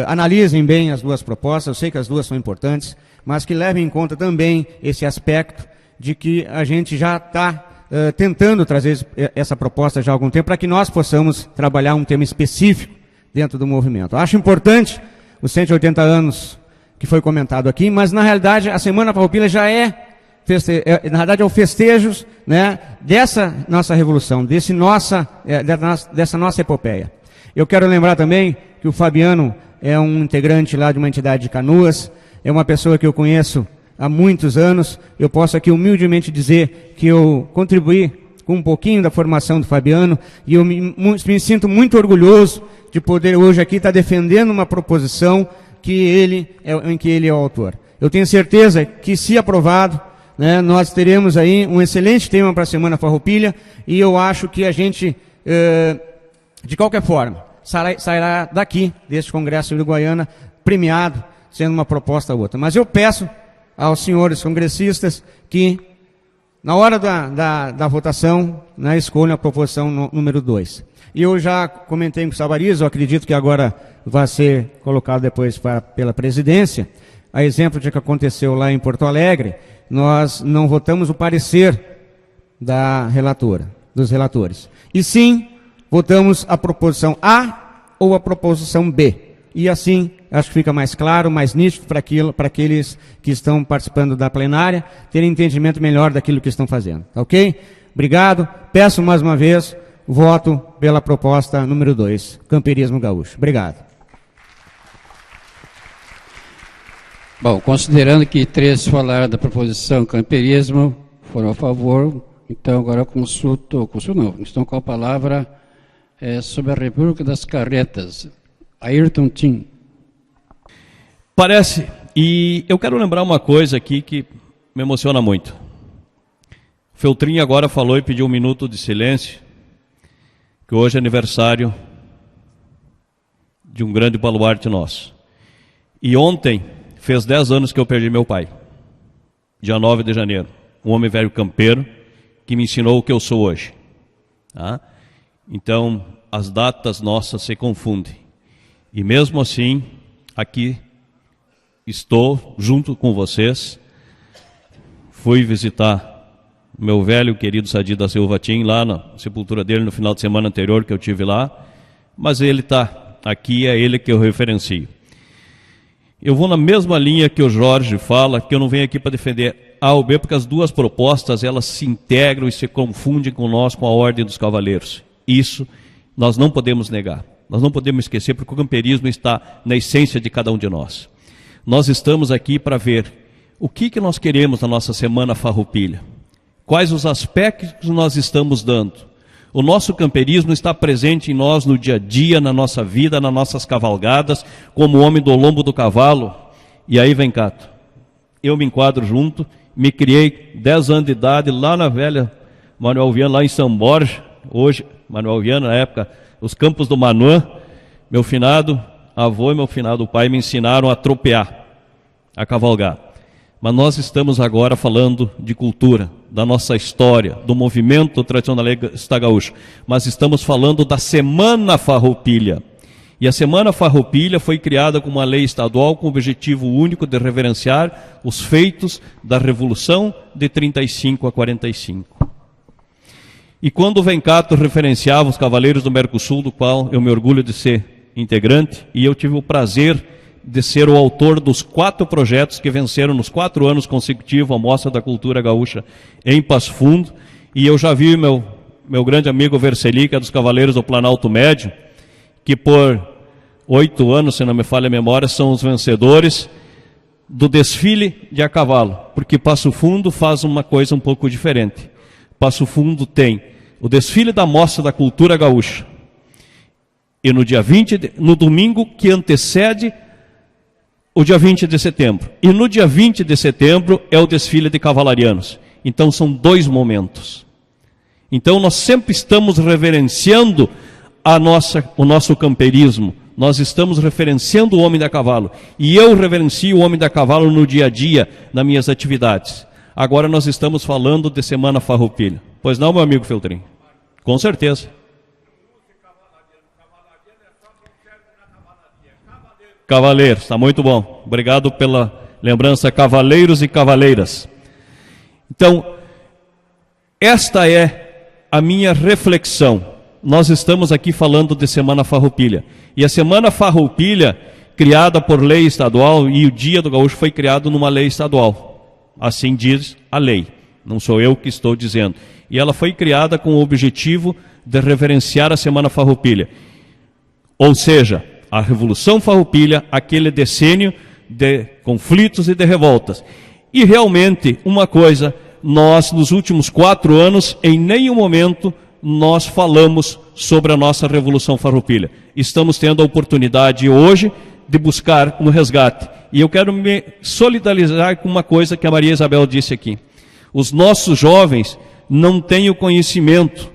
analisem bem as duas propostas, eu sei que as duas são importantes, mas que levem em conta também esse aspecto de que a gente já está tentando trazer essa proposta já há algum tempo, para que nós possamos trabalhar um tema específico dentro do movimento. Acho importante os 180 anos que foi comentado aqui, mas na realidade a Semana Farroupilha já na verdade é o festejo, né, dessa nossa revolução, dessa nossa epopeia. Eu quero lembrar também que o Fabiano é um integrante lá de uma entidade de Canoas, é uma pessoa que eu conheço há muitos anos. Eu posso aqui humildemente dizer que eu contribuí com um pouquinho da formação do Fabiano e eu me sinto muito orgulhoso de poder hoje aqui estar defendendo uma proposição em que ele é o autor. Eu tenho certeza que, se aprovado, né, nós teremos aí um excelente tema para a Semana Farroupilha e eu acho que a gente, de qualquer forma, sairá daqui, deste Congresso Uruguaiana, premiado, sendo uma proposta ou outra. Mas eu peço aos senhores congressistas que, na hora da votação, né, escolham a proposição número 2. E eu já comentei com o Savariz, eu acredito que agora vai ser colocado depois pela presidência, a exemplo de que aconteceu lá em Porto Alegre, nós não votamos o parecer da relatora, dos relatores. E sim, votamos a proposição A ou a proposição B. E assim, acho que fica mais claro, mais nítido para aqueles que estão participando da plenária, terem entendimento melhor daquilo que estão fazendo. Ok? Obrigado. Peço mais uma vez o voto pela proposta número 2, Camperismo Gaúcho. Obrigado. Bom, considerando que 3 falaram da proposição camperismo, foram a favor, então agora estão com a palavra sobre a República das Carretas. Ayrton Tim. Parece, e eu quero lembrar uma coisa aqui que me emociona muito. O Feltrin agora falou e pediu um minuto de silêncio, que hoje é aniversário de um grande baluarte nosso. E ontem fez 10 anos que eu perdi meu pai, dia 9 de janeiro, um homem velho campeiro que me ensinou o que eu sou hoje. Tá? Então, as datas nossas se confundem. E mesmo assim, aqui estou junto com vocês. Fui visitar meu velho querido Sadi da Silva Tim, lá na sepultura dele no final de semana anterior que eu tive lá. Mas ele está aqui, é ele que eu referencio. Eu vou na mesma linha que o Jorge fala, que eu não venho aqui para defender A ou B, porque as duas propostas elas se integram e se confundem com nós, com a Ordem dos Cavaleiros. Isso nós não podemos negar. Nós não podemos esquecer, porque o camperismo está na essência de cada um de nós. Nós estamos aqui para ver o que nós queremos na nossa Semana Farroupilha. Quais os aspectos nós estamos dando. O nosso camperismo está presente em nós no dia a dia, na nossa vida, nas nossas cavalgadas, como homem do lombo do cavalo. E aí vem Cato. Eu me enquadro junto, me criei 10 anos de idade lá na velha Manuel Viana, lá em São Borja. Hoje, Manuel Viana, na época, os campos do Manuã, meu finado avô e meu finado pai me ensinaram a tropear, a cavalgar. Mas nós estamos agora falando de cultura, da nossa história, do movimento tradicionalista gaúcho. Mas estamos falando da Semana Farroupilha. E a Semana Farroupilha foi criada com uma lei estadual com o objetivo único de reverenciar os feitos da Revolução de 35 a 45. E quando o Vencato referenciava os Cavaleiros do Mercosul, do qual eu me orgulho de ser integrante, e eu tive o prazer de ser o autor dos 4 projetos que venceram nos 4 anos consecutivos a Mostra da Cultura Gaúcha em Passo Fundo, e eu já vi meu grande amigo Verseli, que é dos Cavaleiros do Planalto Médio, que por 8 anos, se não me falha a memória, são os vencedores do desfile de a cavalo, porque Passo Fundo faz uma coisa um pouco diferente. Passo Fundo tem o desfile da Mostra da Cultura Gaúcha, e no dia 20, no domingo que antecede o dia 20 de setembro. E no dia 20 de setembro é o desfile de cavalarianos. Então são 2 momentos. Então nós sempre estamos reverenciando o nosso camperismo. Nós estamos referenciando o homem da cavalo. E eu reverencio o homem da cavalo no dia a dia, nas minhas atividades. Agora nós estamos falando de Semana Farroupilha. Pois não, meu amigo Feltrin? Com certeza. Cavaleiros, está muito bom. Obrigado pela lembrança, cavaleiros e cavaleiras. Então, esta é a minha reflexão. Nós estamos aqui falando de Semana Farroupilha. E a Semana Farroupilha, criada por lei estadual, e o Dia do Gaúcho foi criado numa lei estadual. Assim diz a lei. Não sou eu que estou dizendo. E ela foi criada com o objetivo de reverenciar a Semana Farroupilha. Ou seja, a Revolução Farroupilha, aquele decênio de conflitos e de revoltas. E realmente, uma coisa, nós nos últimos 4 anos, em nenhum momento, nós falamos sobre a nossa Revolução Farroupilha. Estamos tendo a oportunidade hoje de buscar um resgate. E eu quero me solidarizar com uma coisa que a Maria Isabel disse aqui. Os nossos jovens não têm o conhecimento,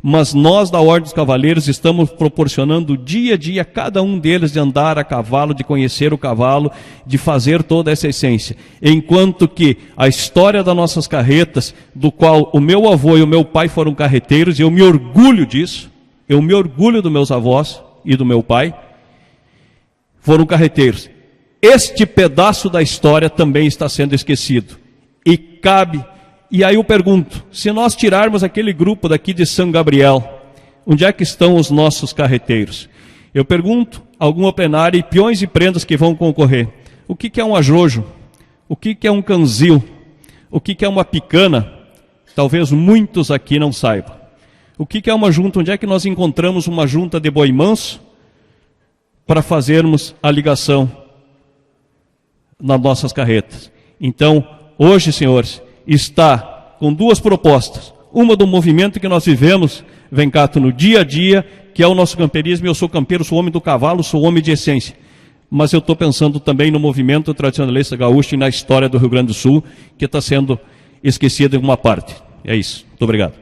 mas nós da Ordem dos Cavaleiros estamos proporcionando dia a dia a cada um deles de andar a cavalo, de conhecer o cavalo, de fazer toda essa essência. Enquanto que a história das nossas carretas, do qual o meu avô e o meu pai foram carreteiros, e eu me orgulho disso, eu me orgulho dos meus avós e do meu pai, foram carreteiros. Este pedaço da história também está sendo esquecido. E cabe... E aí eu pergunto, se nós tirarmos aquele grupo daqui de São Gabriel, onde é que estão os nossos carreteiros? Eu pergunto a alguma plenária e peões e prendas que vão concorrer. O que é um ajojo? O que é um canzil? O que é uma picana? Talvez muitos aqui não saibam. O que é uma junta? Onde é que nós encontramos uma junta de boi manso para fazermos a ligação nas nossas carretas? Então, hoje, senhores, está com 2 propostas. Uma do movimento que nós vivemos, Vencato, no dia a dia, que é o nosso camperismo. Eu sou campeiro, sou homem do cavalo, sou homem de essência. Mas eu estou pensando também no movimento tradicionalista gaúcho e na história do Rio Grande do Sul, que está sendo esquecida em uma parte. É isso. Muito obrigado.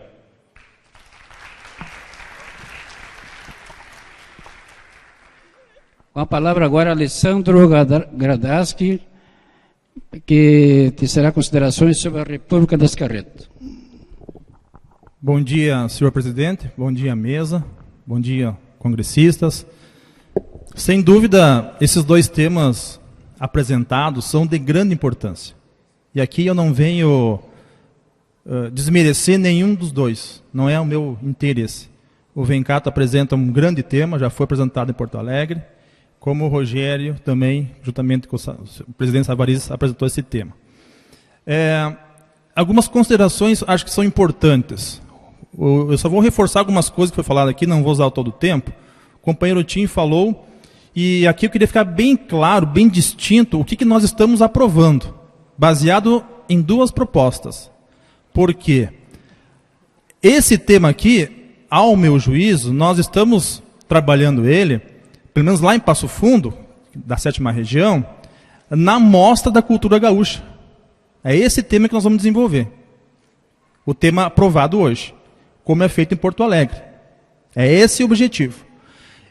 Com a palavra agora, Alessandro Gradaski, que tecerá considerações sobre a República das Carretas. Bom dia, senhor presidente. Bom dia, mesa. Bom dia, congressistas. Sem dúvida, esses 2 temas apresentados são de grande importância. E aqui eu não venho desmerecer nenhum dos 2. Não é o meu interesse. O Vencato apresenta um grande tema, já foi apresentado em Porto Alegre, como o Rogério também, juntamente com o presidente Savariz, apresentou esse tema. Algumas considerações acho que são importantes. Eu só vou reforçar algumas coisas que foi falado aqui, não vou usar todo o tempo. O companheiro Tim falou, e aqui eu queria ficar bem claro, bem distinto, o que nós estamos aprovando, baseado em 2 propostas. Por quê? Esse tema aqui, ao meu juízo, nós estamos trabalhando ele, pelo menos lá em Passo Fundo, da 7ª região, na mostra da cultura gaúcha. É esse tema que nós vamos desenvolver. O tema aprovado hoje, como é feito em Porto Alegre. É esse o objetivo.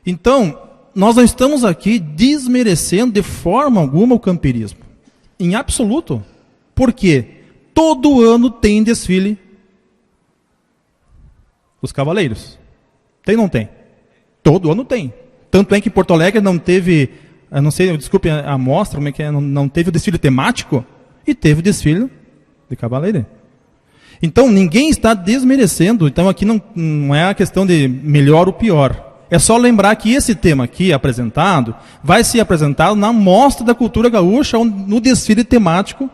Então, nós não estamos aqui desmerecendo de forma alguma o camperismo. Em absoluto. Por quê? Todo ano tem desfile dos cavaleiros. Tem ou não tem? Todo ano tem. Tanto é que Porto Alegre não teve, não sei, desculpe a amostra, como é que é, não teve o desfile temático, e teve o desfile de cavaleiro. Então, ninguém está desmerecendo, então aqui não é a questão de melhor ou pior. É só lembrar que esse tema aqui apresentado, vai ser apresentado na mostra da cultura gaúcha, no desfile temático,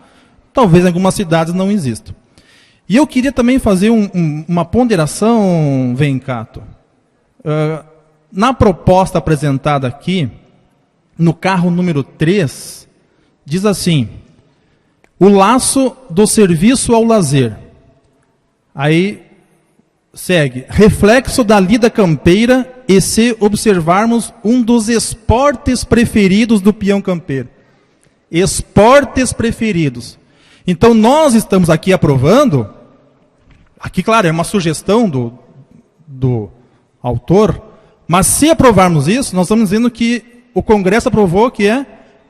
talvez em algumas cidades não exista. E eu queria também fazer uma ponderação, Vencato. Na proposta apresentada aqui, no carro número 3, diz assim: o laço do serviço ao lazer. Aí segue, reflexo da lida campeira e se observarmos um dos esportes preferidos do peão campeiro. esportes preferidos. Então nós estamos aqui aprovando, aqui claro, é uma sugestão do autor, mas se aprovarmos isso, nós estamos dizendo que o Congresso aprovou que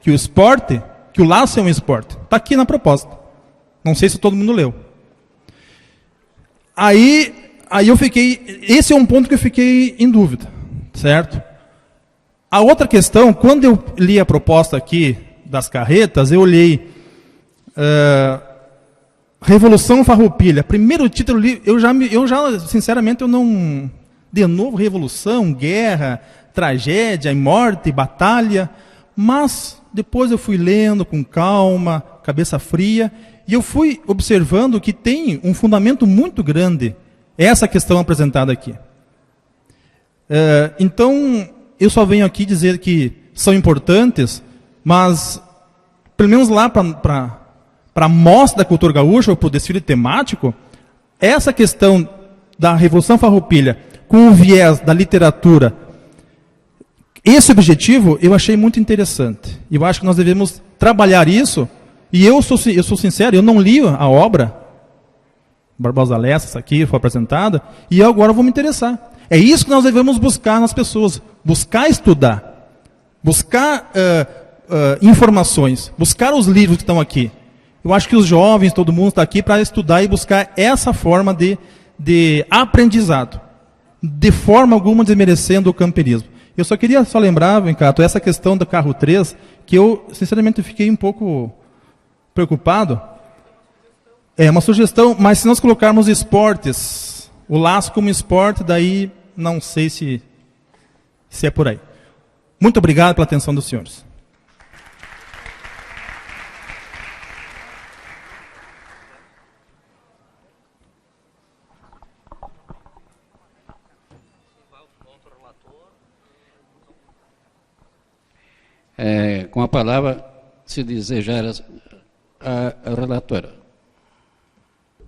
o esporte, que o laço é um esporte. Está aqui na proposta. Não sei se todo mundo leu. Aí eu fiquei, esse é um ponto que eu fiquei em dúvida, certo? A outra questão, quando eu li a proposta aqui das carretas, eu olhei Revolução Farroupilha. Primeiro título, eu já, sinceramente, eu não... De novo, revolução, guerra, tragédia, morte, batalha. Mas depois eu fui lendo com calma, cabeça fria, e eu fui observando que tem um fundamento muito grande essa questão apresentada aqui. Então, eu só venho aqui dizer que são importantes, mas, pelo menos lá para a mostra da cultura gaúcha, ou para o desfile temático, essa questão da Revolução Farroupilha, com o viés da literatura, esse objetivo eu achei muito interessante. Eu acho que nós devemos trabalhar isso, e eu sou sincero, eu não li a obra, Barbosa Lessa, essa aqui foi apresentada, e eu agora vou me interessar. É isso que nós devemos buscar nas pessoas, buscar estudar, buscar informações, buscar os livros que estão aqui. Eu acho que os jovens, todo mundo está aqui para estudar e buscar essa forma de aprendizado, de forma alguma desmerecendo o camperismo. Eu só queria lembrar, Vencato, essa questão do carro 3, que eu, sinceramente, fiquei um pouco preocupado. É uma sugestão, mas se nós colocarmos esportes, o laço como esporte, daí não sei se é por aí. Muito obrigado pela atenção dos senhores. Com a palavra, se desejar, a relatora.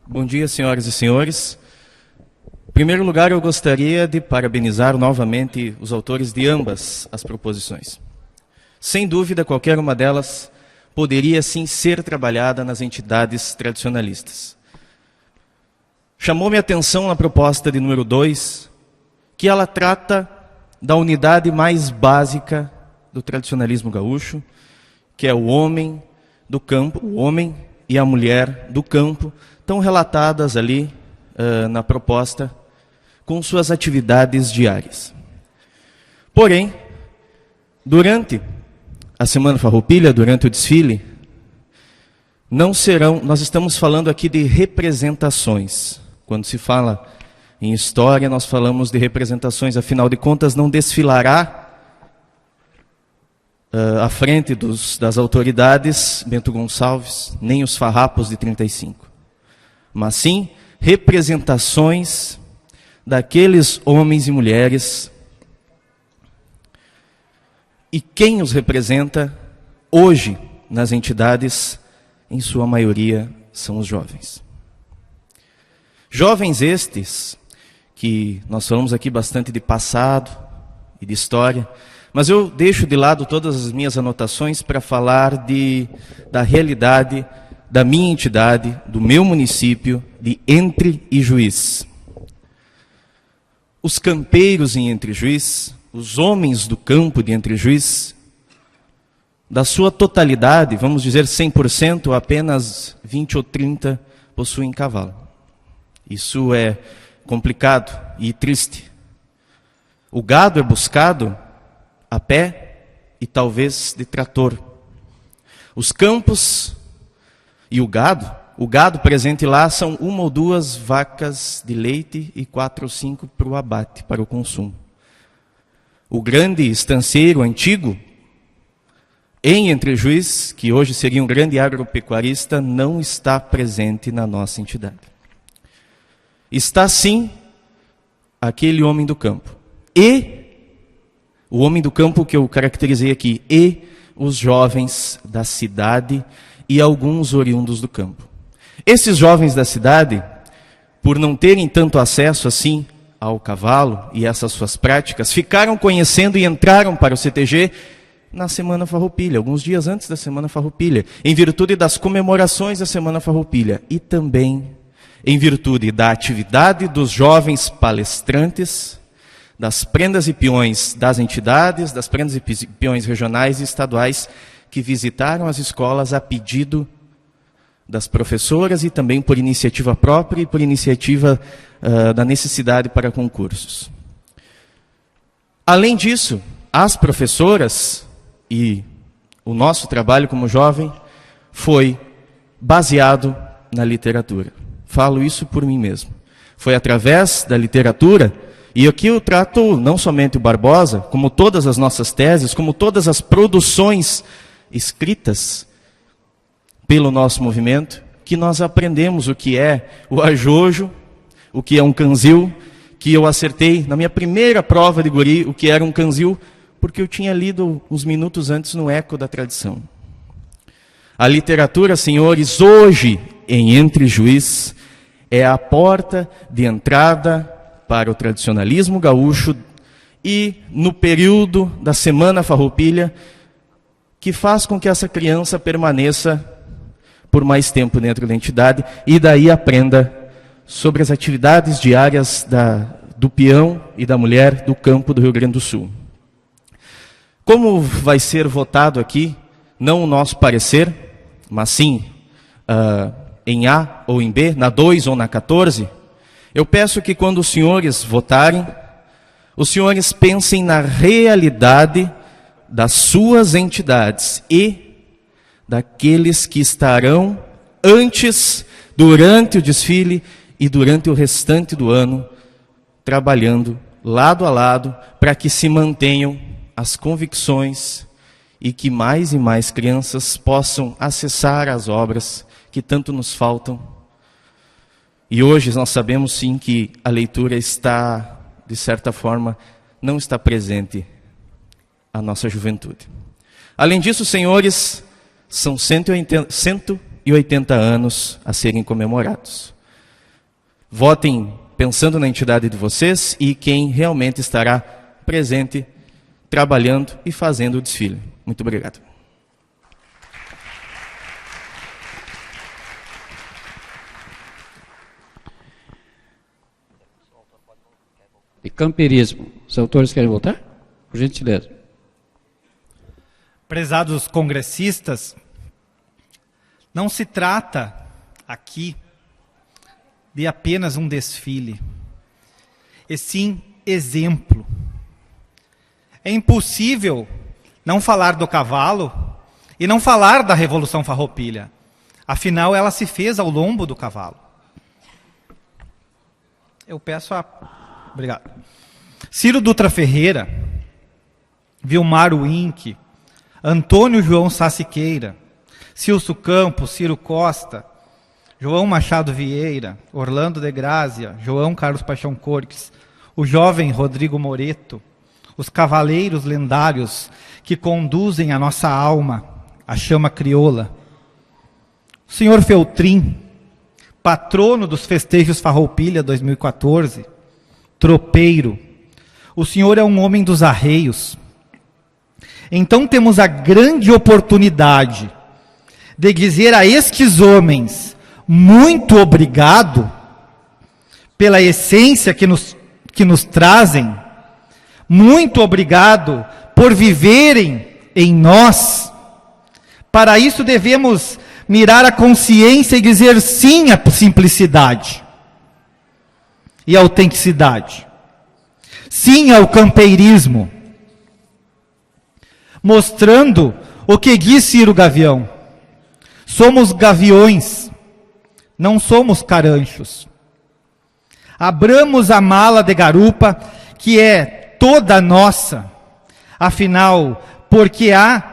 Bom dia, senhoras e senhores. Em primeiro lugar, eu gostaria de parabenizar novamente os autores de ambas as proposições. Sem dúvida, qualquer uma delas poderia, sim, ser trabalhada nas entidades tradicionalistas. Chamou-me a atenção na proposta de número 2, que ela trata da unidade mais básica do tradicionalismo gaúcho, que é o homem do campo, o homem e a mulher do campo, estão relatadas ali na proposta com suas atividades diárias. Porém, durante a Semana Farroupilha, durante o desfile, nós estamos falando aqui de representações. Quando se fala em história, nós falamos de representações, afinal de contas, não desfilará à frente das autoridades Bento Gonçalves, nem os farrapos de 35. Mas sim, representações daqueles homens e mulheres. E quem os representa hoje nas entidades, em sua maioria, são os jovens. Jovens estes, que nós falamos aqui bastante de passado e de história, mas eu deixo de lado todas as minhas anotações para falar da realidade da minha entidade, do meu município, de Entre e Juiz. Os campeiros em Entre Juiz, os homens do campo de Entre Juiz, da sua totalidade, vamos dizer 100%, apenas 20 ou 30 possuem cavalo. Isso é complicado e triste. O gado é buscado a pé e talvez de trator. Os campos e o gado presente lá são 1 ou 2 vacas de leite e 4 ou 5 para o abate, para o consumo. O grande estanceiro antigo, em Entre Juiz, que hoje seria um grande agropecuarista, não está presente na nossa entidade. Está sim aquele homem do campo. E o homem do campo que eu caracterizei aqui, e os jovens da cidade e alguns oriundos do campo. Esses jovens da cidade, por não terem tanto acesso assim ao cavalo e essas suas práticas, ficaram conhecendo e entraram para o CTG na Semana Farroupilha, alguns dias antes da Semana Farroupilha, em virtude das comemorações da Semana Farroupilha e também em virtude da atividade dos jovens palestrantes, das prendas e peões das entidades, das prendas e peões regionais e estaduais que visitaram as escolas a pedido das professoras e também por iniciativa própria e por iniciativa da necessidade para concursos. Além disso, as professoras e o nosso trabalho como jovem foi baseado na literatura. Falo isso por mim mesmo. Foi através da literatura, e aqui eu trato não somente o Barbosa, como todas as nossas teses, como todas as produções escritas pelo nosso movimento, que nós aprendemos o que é o ajojo, o que é um canzil, que eu acertei na minha primeira prova de guri o que era um canzil, porque eu tinha lido uns minutos antes no Eco da Tradição. A literatura, senhores, hoje, em Entre Juiz, é a porta de entrada para o tradicionalismo gaúcho e, no período da Semana Farroupilha, que faz com que essa criança permaneça por mais tempo dentro da entidade e daí aprenda sobre as atividades diárias do peão e da mulher do campo do Rio Grande do Sul. Como vai ser votado aqui, não o nosso parecer, mas sim em A ou em B, na 2 ou na 14, eu peço que quando os senhores votarem, os senhores pensem na realidade das suas entidades e daqueles que estarão antes, durante o desfile e durante o restante do ano, trabalhando lado a lado para que se mantenham as convicções e que mais e mais crianças possam acessar as obras que tanto nos faltam. E hoje nós sabemos sim que a leitura está, de certa forma, não está presente à nossa juventude. Além disso, senhores, são 180 anos a serem comemorados. Votem pensando na entidade de vocês e quem realmente estará presente, trabalhando e fazendo o desfile. Muito obrigado. De camperismo. Os autores querem voltar? Por gentileza. Prezados congressistas, não se trata aqui de apenas um desfile, e sim exemplo. É impossível não falar do cavalo e não falar da Revolução Farroupilha. Afinal, ela se fez ao lombo do cavalo. Eu peço a... Obrigado. Ciro Dutra Ferreira, Vilmar Wink, Antônio João Sassiqueira, Cilso Campos, Ciro Costa, João Machado Vieira, Orlando de Grazia, João Carlos Paixão Corques, o jovem Rodrigo Moreto, os cavaleiros lendários que conduzem a nossa alma, a chama crioula. O senhor Feltrin, patrono dos festejos Farroupilha 2014, tropeiro. O senhor é um homem dos arreios. Então temos a grande oportunidade de dizer a estes homens muito obrigado pela essência que nos trazem, muito obrigado por viverem em nós. Para isso devemos mirar a consciência e dizer sim à simplicidade e à autenticidade, sim ao campeirismo, mostrando o que diz Ciro Gavião: somos gaviões, não somos caranchos. Abramos a mala de garupa, que é toda nossa, afinal, porque há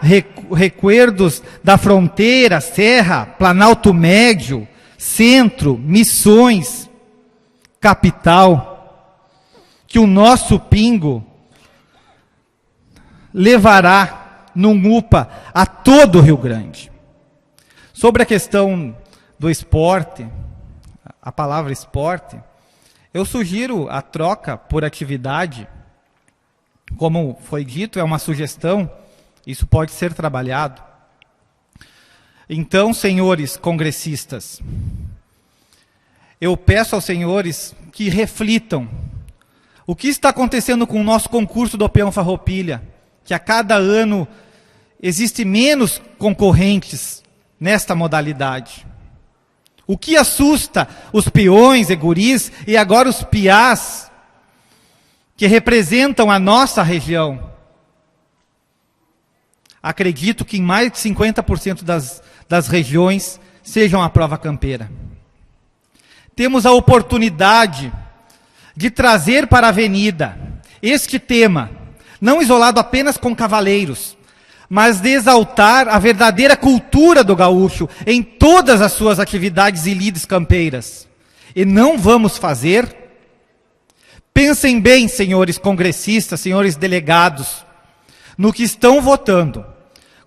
recuerdos da fronteira, Serra, Planalto Médio, Centro, Missões, Capital, que o nosso pingo levará num UPA a todo o Rio Grande. Sobre a questão do esporte, a palavra esporte, eu sugiro a troca por atividade, como foi dito, é uma sugestão Isso pode ser trabalhado. Então, senhores congressistas, eu peço aos senhores que reflitam o que está acontecendo com o nosso concurso do peão Farroupilha, que a cada ano existe menos concorrentes nesta modalidade. O que assusta os peões e guris e agora os piás que representam a nossa região? Acredito que em mais de 50% das regiões sejam a prova campeira. Temos a oportunidade de trazer para a avenida este tema, não isolado apenas com cavaleiros, mas de exaltar a verdadeira cultura do gaúcho em todas as suas atividades e lides campeiras. E não vamos fazer. Pensem bem, senhores congressistas, senhores delegados, no que estão votando.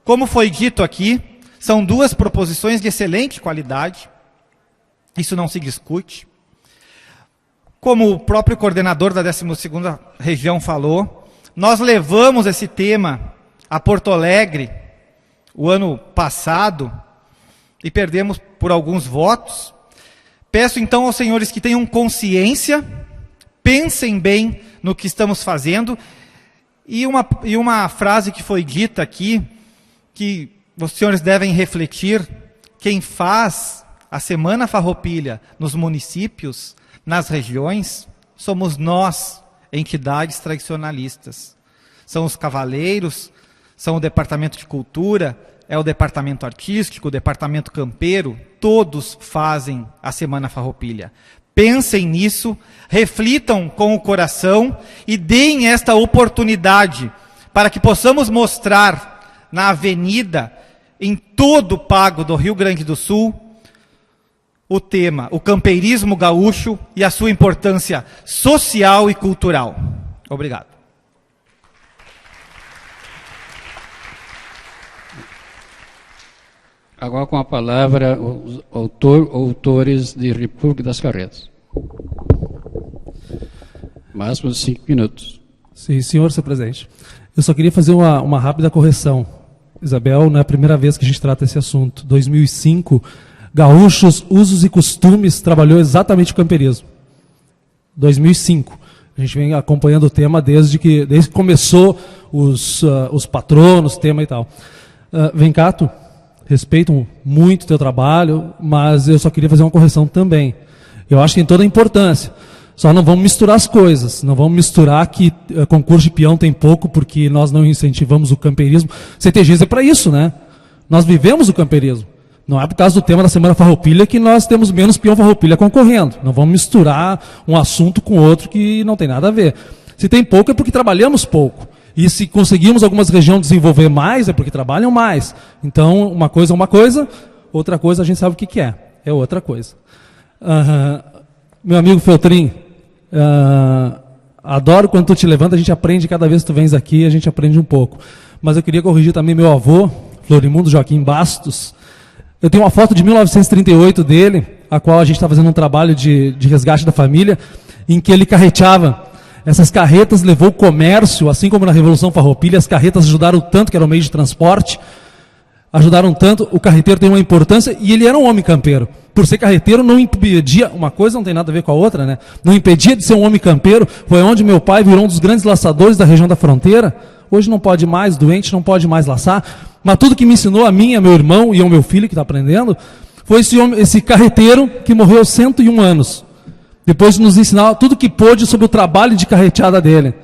Como foi dito aqui, são duas proposições de excelente qualidade. Isso não se discute. Como o próprio coordenador da 12ª região falou, nós levamos esse tema a Porto Alegre o ano passado e perdemos por alguns votos. Peço então aos senhores que tenham consciência, pensem bem no que estamos fazendo. E uma frase que foi dita aqui, que os senhores devem refletir: quem faz a Semana Farroupilha nos municípios, nas regiões, somos nós, entidades tradicionalistas. São os cavaleiros, são o Departamento de Cultura, é o Departamento Artístico, o Departamento Campeiro, todos fazem a Semana Farroupilha. Pensem nisso, reflitam com o coração e deem esta oportunidade para que possamos mostrar na avenida, em todo o pago do Rio Grande do Sul, o tema, o campeirismo gaúcho e a sua importância social e cultural. Obrigado. Agora com a palavra os autores de República das Carretas. Máximo de 5 minutos. Sim, senhor presidente. Eu só queria fazer uma rápida correção. Isabel, não é a primeira vez que a gente trata esse assunto. 2005, Gaúchos, Usos e Costumes trabalhou exatamente o campeirismo. 2005. A gente vem acompanhando o tema desde que começou os patronos, tema e tal. Vencato, respeito muito o teu trabalho, mas eu só queria fazer uma correção também. Eu acho que tem toda a importância. Só não vamos misturar as coisas. Não vamos misturar que concurso de peão tem pouco porque nós não incentivamos o campeirismo. CTGs é para isso, né? Nós vivemos o campeirismo. Não é por causa do tema da Semana Farroupilha que nós temos menos peão Farroupilha concorrendo. Não vamos misturar um assunto com outro que não tem nada a ver. Se tem pouco é porque trabalhamos pouco. E se conseguimos algumas regiões desenvolver mais é porque trabalham mais. Então, uma coisa é uma coisa, outra coisa a gente sabe o que é. É outra coisa. Meu amigo Feltrin, adoro quando tu te levanta, a gente aprende cada vez que tu vens aqui, a gente aprende um pouco. Mas eu queria corrigir também meu avô, Florimundo Joaquim Bastos. Eu tenho uma foto de 1938 dele, a qual a gente está fazendo um trabalho de resgate da família, em que ele carreteava. Essas carretas levou o comércio, assim como na Revolução Farroupilha, as carretas ajudaram tanto, que era o meio de transporte, ajudaram tanto, o carreteiro tem uma importância, e ele era um homem campeiro. Por ser carreteiro, não impedia, uma coisa não tem nada a ver com a outra, né? Não impedia de ser um homem campeiro, foi onde meu pai virou um dos grandes laçadores da região da fronteira. Hoje não pode mais, doente não pode mais laçar, mas tudo que me ensinou a mim, a meu irmão e ao meu filho que está aprendendo, foi esse carreteiro que morreu aos 101 anos. Depois de nos ensinar tudo que pôde sobre o trabalho de carreteada dele.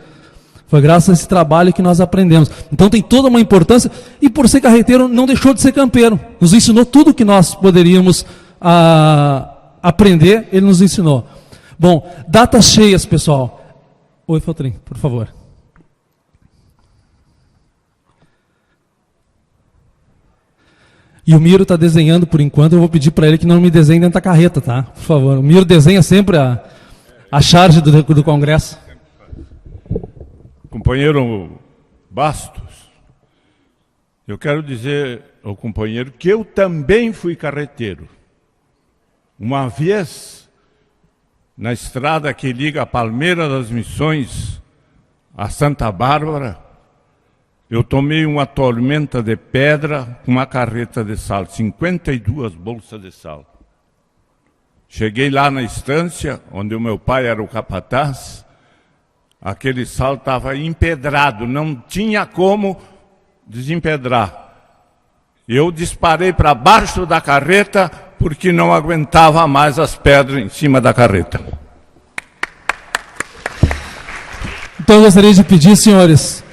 Foi graças a esse trabalho que nós aprendemos. Então tem toda uma importância, e por ser carreteiro não deixou de ser campeiro. Nos ensinou tudo que nós poderíamos aprender, ele nos ensinou. Bom, datas cheias, pessoal. Oi, Feltrin, por favor. E o Miro está desenhando por enquanto, eu vou pedir para ele que não me desenhe dentro da carreta, tá? Por favor. O Miro desenha sempre a charge do Congresso. Companheiro Bastos, eu quero dizer ao companheiro que eu também fui carreteiro. Uma vez, na estrada que liga a Palmeira das Missões a Santa Bárbara, eu tomei uma tormenta de pedra com uma carreta de sal, 52 bolsas de sal. Cheguei lá na estância, onde o meu pai era o capataz, aquele sal estava empedrado, não tinha como desempedrar. Eu disparei para baixo da carreta porque não aguentava mais as pedras em cima da carreta. Então eu gostaria de pedir, senhores,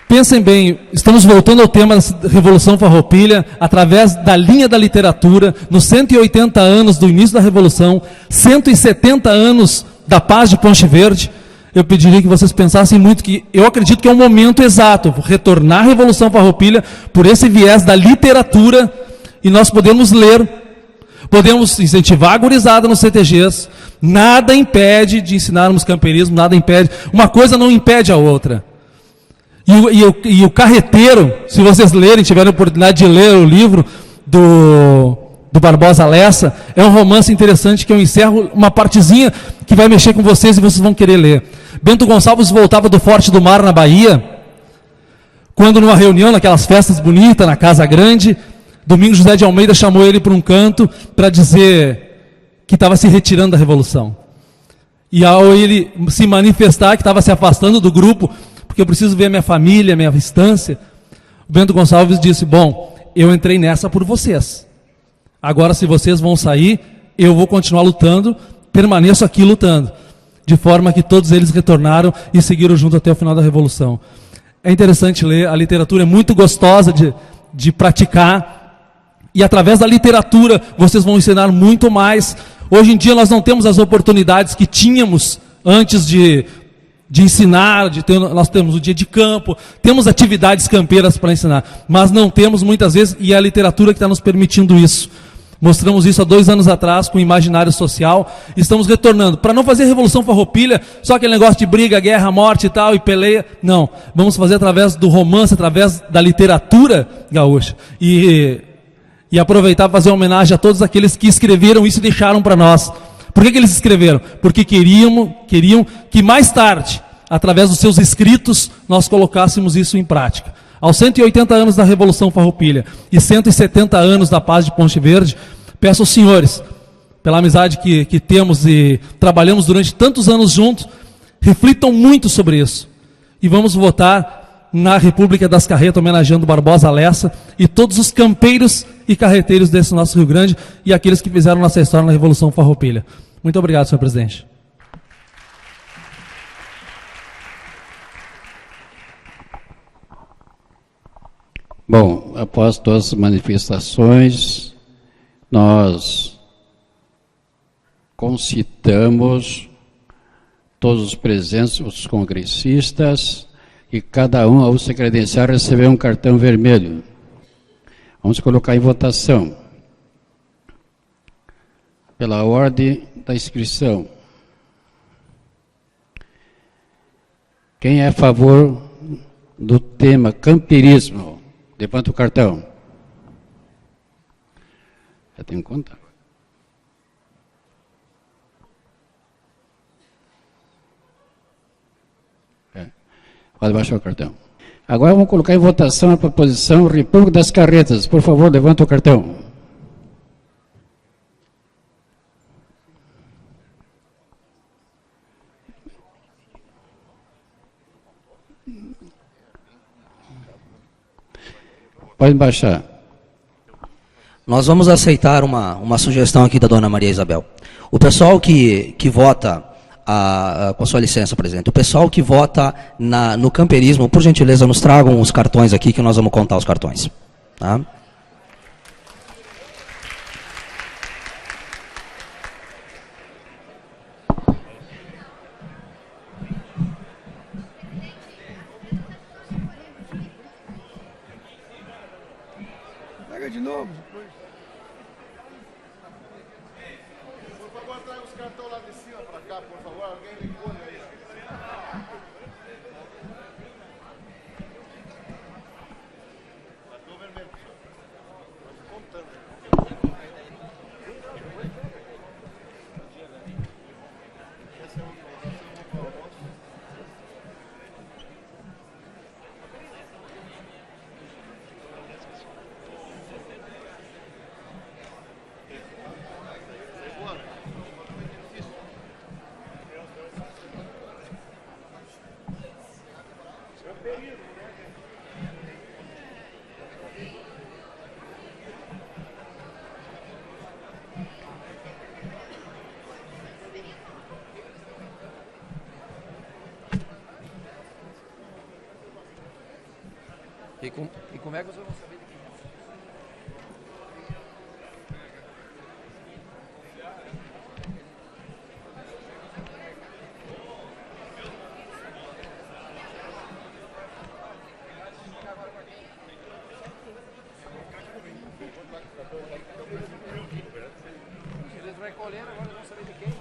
pensem bem, estamos voltando ao tema da Revolução Farroupilha, através da linha da literatura, nos 180 anos do início da Revolução, 170 anos da paz de Ponte Verde. Eu pediria que vocês pensassem muito que eu acredito que é um momento exato, retornar à Revolução Farroupilha por esse viés da literatura, e nós podemos ler, podemos incentivar a gurizada nos CTGs, nada impede de ensinarmos camperismo, nada impede, uma coisa não impede a outra. E o carreteiro, se vocês lerem, tiverem a oportunidade de ler o livro do Barbosa Lessa, é um romance interessante que eu encerro uma partezinha que vai mexer com vocês e vocês vão querer ler. Bento Gonçalves voltava do Forte do Mar, na Bahia, quando numa reunião, naquelas festas bonitas, na Casa Grande, Domingos José de Almeida chamou ele para um canto para dizer que estava se retirando da Revolução. E ao ele se manifestar que estava se afastando do grupo, porque eu preciso ver minha família, minha instância, o Bento Gonçalves disse, bom, eu entrei nessa por vocês. Agora, se vocês vão sair, eu vou continuar lutando, permaneço aqui lutando. De forma que todos eles retornaram e seguiram junto até o final da Revolução. É interessante ler, a literatura é muito gostosa de praticar, e através da literatura vocês vão ensinar muito mais. Hoje em dia nós não temos as oportunidades que tínhamos antes de ensinar, nós temos o dia de campo, temos atividades campeiras para ensinar, mas não temos muitas vezes, e é a literatura que está nos permitindo isso. Mostramos isso há 2 anos atrás com o Imaginário Social, estamos retornando, para não fazer Revolução Farroupilha, só aquele negócio de briga, guerra, morte e tal, e peleia, não, vamos fazer através do romance, através da literatura gaúcha, e aproveitar para fazer uma homenagem a todos aqueles que escreveram isso e deixaram para nós. Por que eles escreveram? Porque queriam que mais tarde, através dos seus escritos, nós colocássemos isso em prática. Aos 180 anos da Revolução Farroupilha e 170 anos da paz de Ponte Verde, peço aos senhores, pela amizade que temos e trabalhamos durante tantos anos juntos, reflitam muito sobre isso. E vamos votar na República das Carretas, homenageando Barbosa Lessa e todos os campeiros e carreteiros desse nosso Rio Grande e aqueles que fizeram nossa história na Revolução Farroupilha. Muito obrigado, senhor presidente. Bom, após todas as manifestações, nós concitamos todos os presentes, os congressistas, e cada um, ao se credenciar, recebeu um cartão vermelho. Vamos colocar em votação. Pela ordem da inscrição. Quem é a favor do tema camperismo? Levanta o cartão. Já tem conta? Pode baixar o cartão. Agora vamos colocar em votação a proposição República das Carretas. Por favor, levanta o cartão. Pode baixar. Nós vamos aceitar uma sugestão aqui da dona Maria Isabel. O pessoal que vota, com a sua licença, presidente, o pessoal que vota no camperismo, por gentileza, nos tragam os cartões aqui, que nós vamos contar os cartões. Tá? Pega de novo. Por favor, traga os cartões lá de cima para cá, por favor. Alguém recolhe aí. Cartão vermelho, senhor. E como é que vocês vão saber de quem é? Eles recolheram, agora vão saber de quem?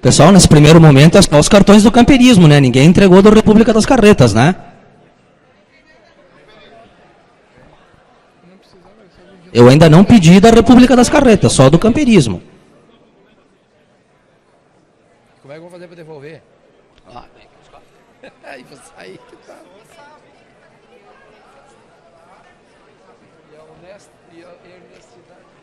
Pessoal, nesse primeiro momento é só os cartões do camperismo, né? Ninguém entregou do República das Carretas, né? Eu ainda não pedi da República das Carretas, só do camperismo. Como é que eu vou fazer para devolver? Ah, vem buscar. Aí você aí que tá. E a honestidade.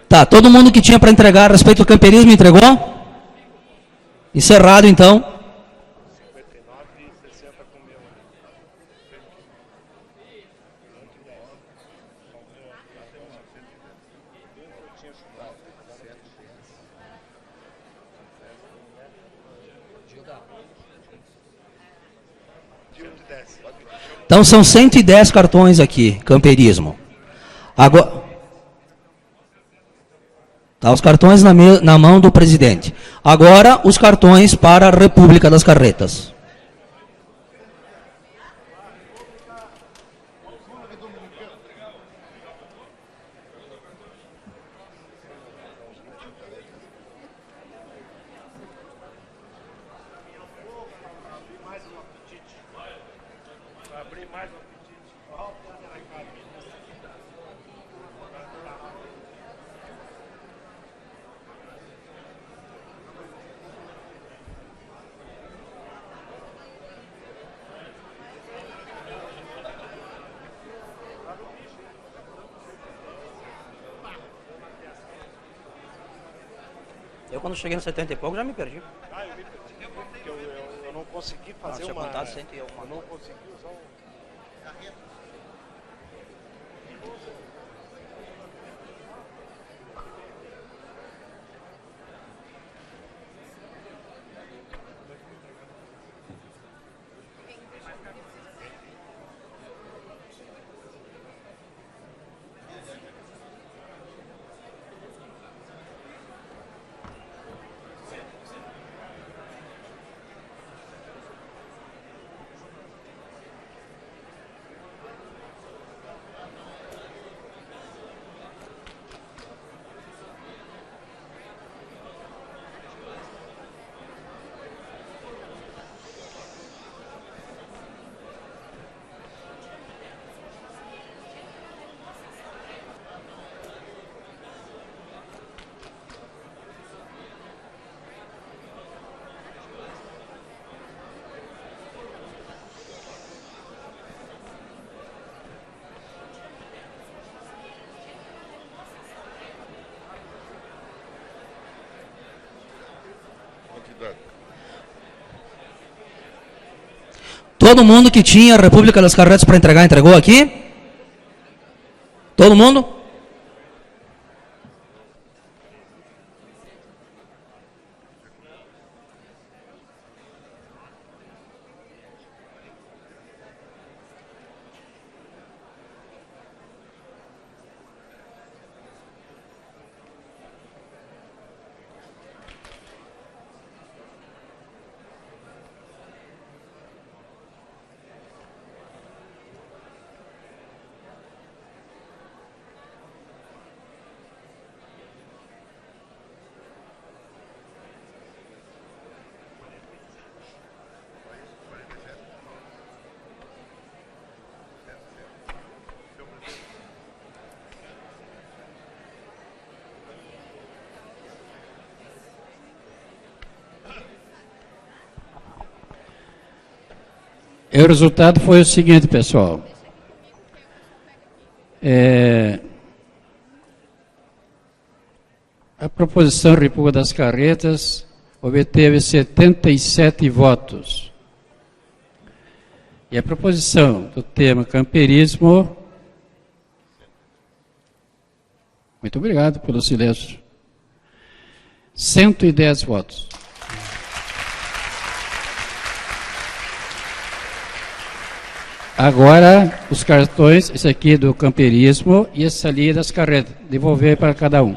Tá, todo mundo que tinha para entregar a respeito do camperismo entregou? Encerrado, então. Então são 110 cartões aqui, camperismo. Agora, tá, os cartões na mão do presidente. Agora, os cartões para a República das Carretas. Eu quando cheguei no 70 e pouco já me perdi. Ah, eu me perdi. Porque eu não consegui fazer tinha uma... contado 100 e alguma Eu não consegui usar um... Todo mundo que tinha a República das Carretas para entregar, entregou aqui? Todo mundo? E o resultado foi o seguinte, pessoal. A proposição República das Carretas obteve 77 votos. E a proposição do tema camperismo... Muito obrigado pelo silêncio. 110 votos. Agora, os cartões, esse aqui do camperismo e esse ali das carretas. Devolver para cada um.